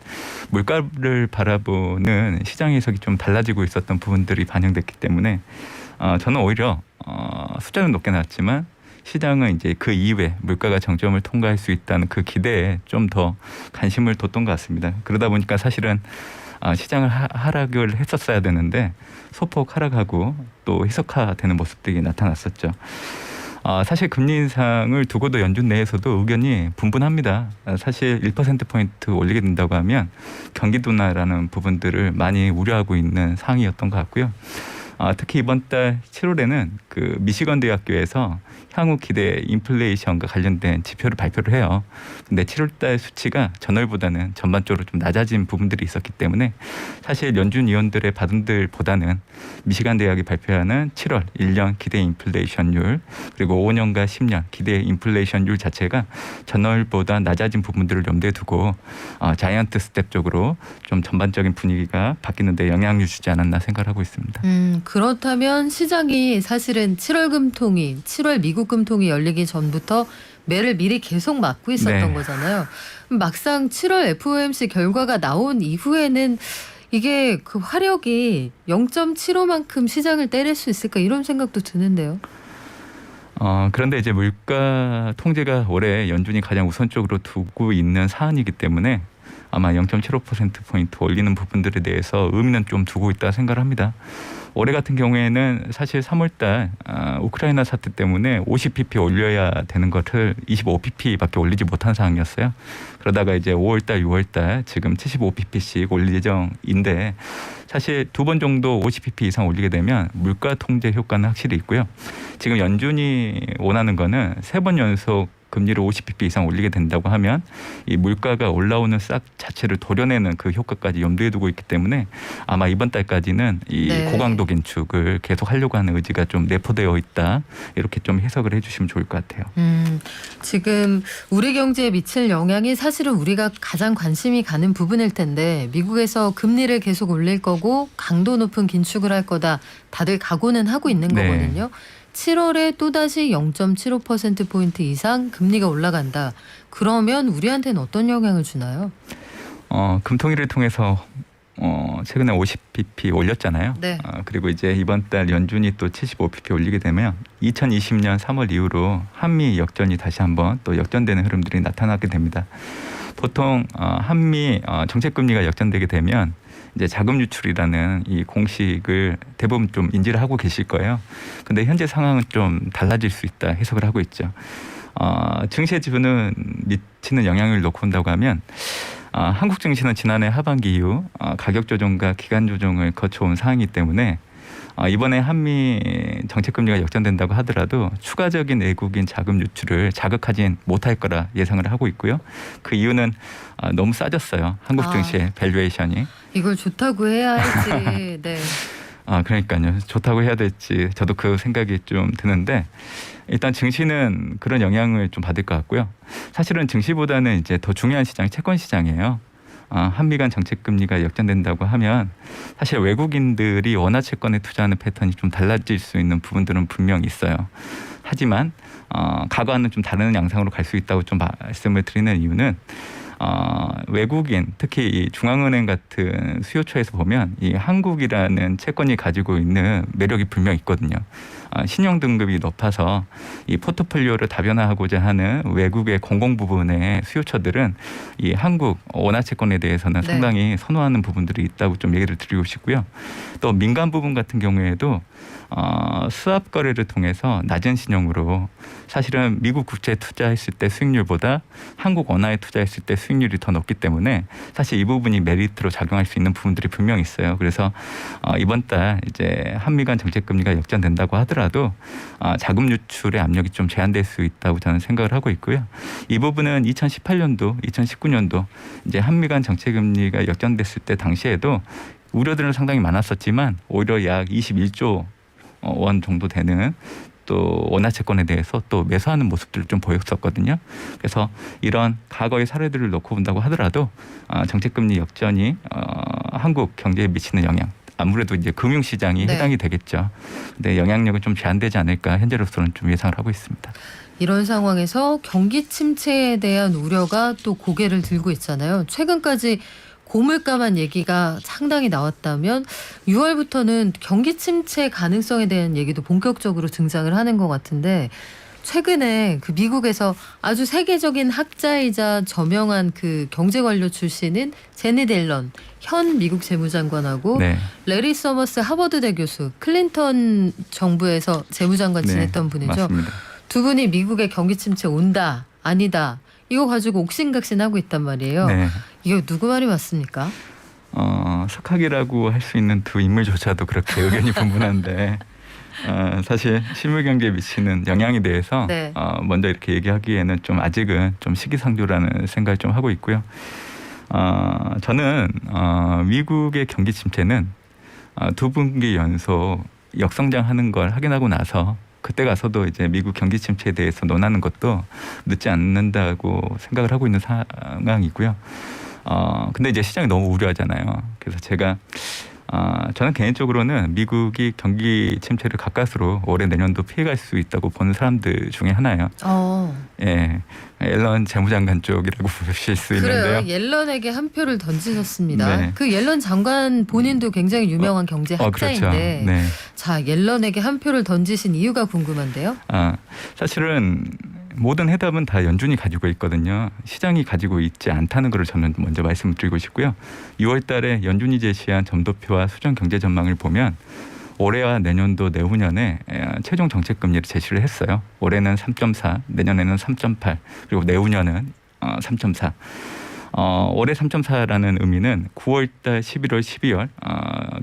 물가를 바라보는 시장 해석이 좀 달라지고 있었던 부분들이 반영됐기 때문에 저는 오히려 숫자는 높게 나왔지만 시장은 이제 그 이후에 물가가 정점을 통과할 수 있다는 그 기대에 좀 더 관심을 뒀던 것 같습니다. 그러다 보니까 사실은 시장을 하락을 했었어야 되는데 소폭 하락하고 또 희석화되는 모습들이 나타났었죠. 사실 금리 인상을 두고도 연준 내에서도 의견이 분분합니다. 사실 1%포인트 올리게 된다고 하면 경기 둔화라는 부분들을 많이 우려하고 있는 상황이었던 것 같고요. 특히 이번 달 7월에는 그 미시건 대학교에서 향후 기대 인플레이션과 관련된 지표를 발표를 해요. 근데 7월 달 수치가 전월보다는 전반적으로 좀 낮아진 부분들이 있었기 때문에 사실 연준 위원들의 바람들보다는 미시간 대학이 발표하는 7월 1년 기대 인플레이션율 그리고 5년과 10년 기대 인플레이션율 자체가 전월보다 낮아진 부분들을 염두에 두고 자이언트 스텝 쪽으로 좀 전반적인 분위기가 바뀌는 데 영향을 주지 않았나 생각하고 있습니다. 그렇다면 시장이 사실은 7월 금통위, 7월 미국 금통위 열리기 전부터 매를 미리 계속 막고 있었던 거잖아요. 막상 7월 FOMC 결과가 나온 이후에는 이게 그 화력이 0.75만큼 시장을 때릴 수 있을까 이런 생각도 드는데요. 그런데 이제 물가 통제가 올해 연준이 가장 우선적으로 두고 있는 사안이기 때문에 아마 0.75%포인트 올리는 부분들에 대해서 의미는 좀 두고 있다 생각을 합니다. 올해 같은 경우에는 사실 3월달 우크라이나 사태 때문에 50pp 올려야 되는 것을 25pp밖에 올리지 못한 상황이었어요. 그러다가 이제 5월달, 6월달 지금 75pp씩 올릴 예정인데 사실 2번 정도 50pp 이상 올리게 되면 물가 통제 효과는 확실히 있고요. 지금 연준이 원하는 거는 3번 연속 금리를 50bp 이상 올리게 된다고 하면 이 물가가 올라오는 싹 자체를 도려내는 그 효과까지 염두에 두고 있기 때문에 아마 이번 달까지는 이 고강도 긴축을 계속 하려고 하는 의지가 좀 내포되어 있다. 이렇게 좀 해석을 해주시면 좋을 것 같아요. 지금 우리 경제에 미칠 영향이 사실은 우리가 가장 관심이 가는 부분일 텐데 미국에서 금리를 계속 올릴 거고 강도 높은 긴축을 할 거다. 다들 각오는 하고 있는 거거든요. 7월에 또다시 0.75%포인트 이상 금리가 올라간다. 그러면 우리한테는 어떤 영향을 주나요? 금통위를 통해서 최근에 50bp 올렸잖아요. 네. 그리고 이제 이번 달 연준이 또 75bp 올리게 되면 2020년 3월 이후로 한미 역전이 다시 한번 또 역전되는 흐름들이 나타나게 됩니다. 보통 한미 정책금리가 역전되게 되면 이제 자금 유출이라는 이 공식을 대부분 좀 인지를 하고 계실 거예요. 근데 현재 상황은 좀 달라질 수 있다 해석을 하고 있죠. 증시에 지분은 미치는 영향을 놓고 본다고 하면 한국 증시는 지난해 하반기 이후 가격 조정과 기간 조정을 거쳐온 상황이기 때문에 이번에 한미 정책금리가 역전된다고 하더라도 추가적인 외국인 자금 유출을 자극하진 못할 거라 예상을 하고 있고요. 그 이유는 너무 싸졌어요. 한국 증시의 밸류에이션이. 이걸 좋다고 해야 할지. 네. 그러니까요. 좋다고 해야 될지 저도 그 생각이 좀 드는데 일단 증시는 그런 영향을 좀 받을 것 같고요. 사실은 증시보다는 이제 더 중요한 시장이 채권 시장이에요. 한미 간 정책 금리가 역전된다고 하면 사실 외국인들이 원화 채권에 투자하는 패턴이 좀 달라질 수 있는 부분들은 분명히 있어요. 하지만 과거와는 좀 다른 양상으로 갈 수 있다고 좀 말씀을 드리는 이유는 외국인 특히 이 중앙은행 같은 수요처에서 보면 이 한국이라는 채권이 가지고 있는 매력이 분명히 있거든요. 신용 등급이 높아서 이 포트폴리오를 다변화하고자 하는 외국의 공공 부분의 수요처들은 이 한국 원화 채권에 대해서는 상당히 선호하는 부분들이 있다고 좀 얘기를 드리고 싶고요. 또 민간 부분 같은 경우에도 수합 거래를 통해서 낮은 신용으로 사실은 미국 국채에 투자했을 때 수익률보다 한국 원화에 투자했을 때 수익률이 더 높기 때문에 사실 이 부분이 메리트로 작용할 수 있는 부분들이 분명히 있어요. 그래서 이번 달 이제 한미 간 정책 금리가 역전된다고 하더라도 자금 유출의 압력이 좀 제한될 수 있다고 저는 생각을 하고 있고요. 이 부분은 2018년도, 2019년도 이제 한미 간 정책 금리가 역전됐을 때 당시에도 우려들은 상당히 많았었지만 오히려 약 21조 원 정도 되는 또 원화 채권에 대해서 또 매수하는 모습들을 좀 보였었거든요. 그래서 이런 과거의 사례들을 놓고 본다고 하더라도 정책금리 역전이 한국 경제에 미치는 영향 아무래도 이제 금융시장이 해당이 되겠죠. 근데 영향력은 좀 제한되지 않을까 현재로서는 좀 예상을 하고 있습니다. 이런 상황에서 경기 침체에 대한 우려가 또 고개를 들고 있잖아요. 최근까지 고물가만 얘기가 상당히 나왔다면 6월부터는 경기 침체 가능성에 대한 얘기도 본격적으로 등장을 하는 것 같은데 최근에 그 미국에서 아주 세계적인 학자이자 저명한 그 경제 관료 출신인 제닛 옐런 현 미국 재무장관하고 레리 서머스 하버드대 교수 클린턴 정부에서 재무장관 지냈던 분이죠. 맞습니다. 두 분이 미국의 경기 침체 온다 아니다 이거 가지고 옥신각신하고 있단 말이에요. 이거 누구 말이 맞습니까? 석학이라고 할 수 있는 두 인물조차도 그렇게 의견이 분분한데 사실 실물 경제에 미치는 영향에 대해서 먼저 이렇게 얘기하기에는 좀 아직은 좀 시기상조라는 생각을 좀 하고 있고요. 저는 미국의 경기 침체는 두 분기 연속 역성장하는 걸 확인하고 나서 그때 가서도 이제 미국 경기 침체에 대해서 논하는 것도 늦지 않는다고 생각을 하고 있는 상황이고요. 근데 이제 시장이 너무 우려하잖아요. 그래서 제가 저는 개인적으로는 미국이 경기 침체를 가까스로 올해 내년도 피해갈 수 있다고 보는 사람들 중에 하나예요. 예, 옐런 재무장관 쪽이라고 보실 수 있는데요. 그래요. 옐런에게 한 표를 던지셨습니다. 그 옐런 장관 본인도 굉장히 유명한 경제 학자인데 그렇죠. 자 옐런에게 한 표를 던지신 이유가 궁금한데요. 사실은 모든 해답은 다 연준이 가지고 있거든요. 시장이 가지고 있지 않다는 것을 저는 먼저 말씀을 드리고 싶고요. 6월 달에 연준이 제시한 점도표와 수정 경제 전망을 보면 올해와 내년도 내후년에 최종 정책 금리를 제시를 했어요. 올해는 3.4, 내년에는 3.8, 그리고 내후년은 3.4. 올해 3.4라는 의미는 9월달, 11월, 12월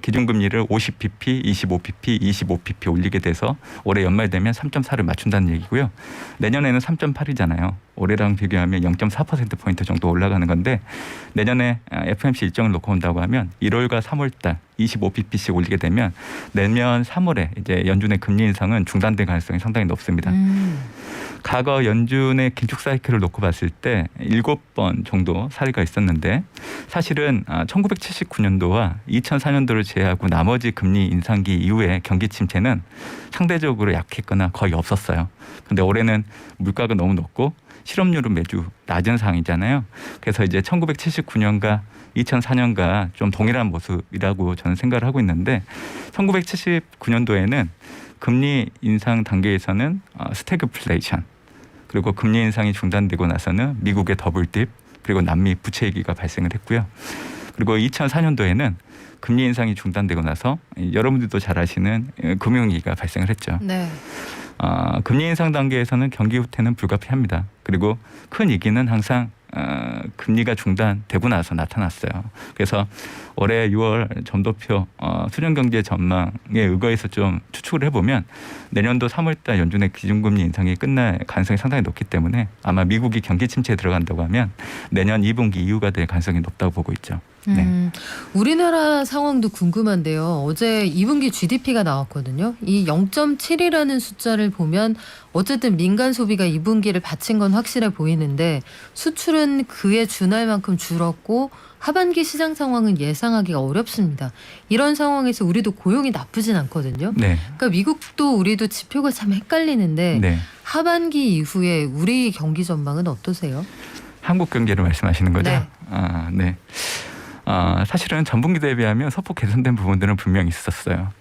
기준금리를 50bp, 25bp, 25bp 올리게 돼서 올해 연말 되면 3.4를 맞춘다는 얘기고요. 내년에는 3.8이잖아요. 올해랑 비교하면 0.4%포인트 정도 올라가는 건데 내년에 FOMC 일정을 놓고 온다고 하면 1월과 3월달 25bp씩 올리게 되면 내년 3월에 이제 연준의 금리 인상은 중단될 가능성이 상당히 높습니다. 과거 연준의 긴축 사이클을 놓고 봤을 때 7번 정도 사례가 있었는데 사실은 1979년도와 2004년도를 제외하고 나머지 금리 인상기 이후에 경기 침체는 상대적으로 약했거나 거의 없었어요. 그런데 올해는 물가가 너무 높고 실업률은 매주 낮은 상황이잖아요. 그래서 이제 1979년과 2004년과 좀 동일한 모습이라고 저는 생각을 하고 있는데 1979년도에는 금리 인상 단계에서는 스태그플레이션 그리고 금리 인상이 중단되고 나서는 미국의 더블딥 그리고 남미 부채 위기가 발생을 했고요. 그리고 2004년도에는 금리 인상이 중단되고 나서 여러분들도 잘 아시는 금융위기가 발생을 했죠. 금리 인상 단계에서는 경기 후퇴는 불가피합니다. 그리고 큰 위기는 항상 금리가 중단되고 나서 나타났어요. 그래서 올해 6월 점도표 수정경제 전망에 의거해서 좀 추측을 해보면 내년도 3월달 연준의 기준금리 인상이 끝날 가능성이 상당히 높기 때문에 아마 미국이 경기 침체에 들어간다고 하면 내년 2분기 이후가 될 가능성이 높다고 보고 있죠. 네. 우리나라 상황도 궁금한데요. 어제 2분기 GDP가 나왔거든요. 이 0.7이라는 숫자를 보면 어쨌든 민간 소비가 2분기를 받친 건 확실해 보이는데 수출은 그에 준할 만큼 줄었고 하반기 시장 상황은 예상하기가 어렵습니다. 이런 상황에서 우리도 고용이 나쁘진 않거든요. 네. 그러니까 미국도 우리도 지표가 참 헷갈리는데 네. 하반기 이후에 우리 경기 전망은 어떠세요? 한국 경제를 말씀하시는 거죠? 네. 네. 사실은 전분기 대비하면 소폭 개선된 부분들은 분명히 있었어요.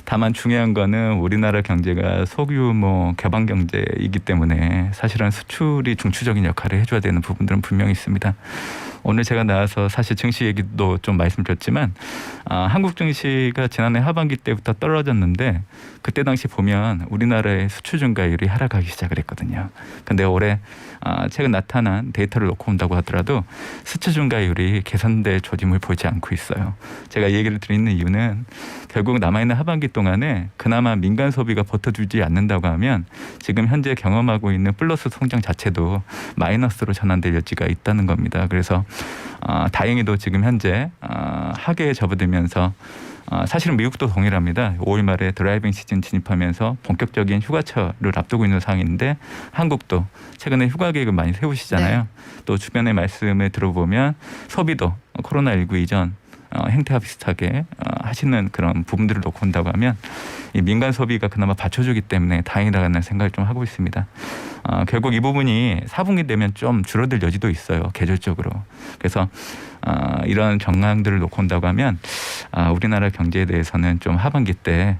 다만 중요한 거는 우리나라 경제가 소규모 개방 경제이기 때문에 사실은 수출이 중추적인 역할을 해줘야 되는 부분들은 분명히 있습니다. 오늘 제가 나와서 사실 증시 얘기도 좀 말씀드렸지만 한국 증시가 지난해 하반기 때부터 떨어졌는데 그때 당시 보면 우리나라의 수출 증가율이 하락하기 시작을 했거든요. 근데 올해 최근 나타난 데이터를 놓고 온다고 하더라도 수출 증가율이 개선될 조짐을 보이지 않고 있어요. 제가 이 얘기를 드리는 이유는 결국 남아있는 하반기 동안에 그나마 민간 소비가 버텨주지 않는다고 하면 지금 현재 경험하고 있는 플러스 성장 자체도 마이너스로 전환될 여지가 있다는 겁니다. 그래서 다행히도 지금 현재 하계에 접어들면서 사실은 미국도 동일합니다. 5월 말에 드라이빙 시즌 진입하면서 본격적인 휴가철을 앞두고 있는 상황인데 한국도 최근에 휴가 계획을 많이 세우시잖아요. 네. 또 주변의 말씀을 들어보면 소비도 코로나19 이전 행태와 비슷하게 하시는 그런 부분들을 놓고 온다고 하면 이 민간 소비가 그나마 받쳐주기 때문에 다행이라는 생각을 좀 하고 있습니다. 결국 이 부분이 4분기 되면 좀 줄어들 여지도 있어요. 계절적으로. 그래서 이런 정황들을 놓고 온다고 하면 우리나라 경제에 대해서는 좀 하반기 때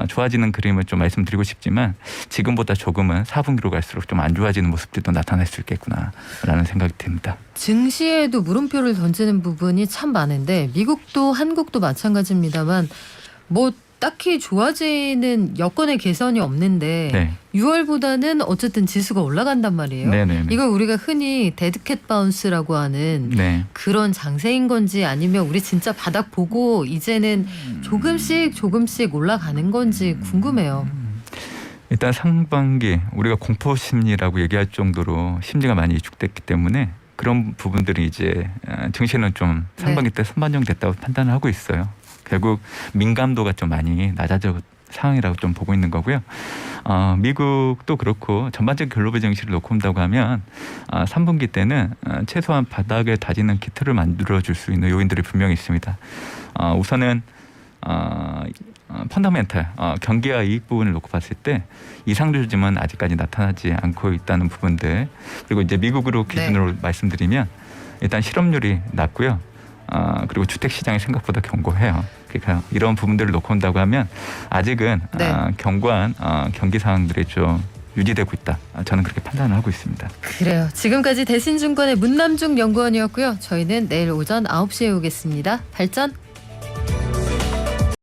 좋아지는 그림을 좀 말씀드리고 싶지만 지금보다 조금은 4분기로 갈수록 좀 안 좋아지는 모습들도 나타날 수 있겠구나라는 생각이 듭니다. 증시에도 물음표를 던지는 부분이 참 많은데 미국도 한국도 마찬가지입니다만 뭐 딱히 좋아지는 여건의 개선이 없는데 네. 6월보다는 어쨌든 지수가 올라간단 말이에요. 네네네. 이걸 우리가 흔히 데드캣 바운스라고 하는 네. 그런 장세인 건지 아니면 우리 진짜 바닥 보고 이제는 조금씩 올라가는 건지 궁금해요. 일단 상반기 우리가 공포 심리라고 얘기할 정도로 심리가 많이 위축됐기 때문에 그런 부분들이 이제 증시는 좀 상반기 때 선반영됐다고 판단을 하고 있어요. 결국 민감도가 좀 많이 낮아져 상황이라고 좀 보고 있는 거고요. 미국도 그렇고 전반적인 글로벌 증시를 놓고 본다고 하면 3분기 때는 최소한 바닥을 다지는 기틀을 만들어줄 수 있는 요인들이 분명히 있습니다. 우선은 펀더멘탈 경기와 이익 부분을 놓고 봤을 때 이상 조짐은 아직까지 나타나지 않고 있다는 부분들 그리고 이제 미국으로 기준으로 말씀드리면 일단 실업률이 낮고요. 그리고 주택 시장이 생각보다 견고해요. 그러니까 이런 부분들을 놓고 온다고 하면 아직은 견고한 경기 상황들이 좀 유지되고 있다. 저는 그렇게 판단을 하고 있습니다. 그래요. 지금까지 대신증권의 문남중 연구원이었고요. 저희는 내일 오전 9시에 오겠습니다. 발전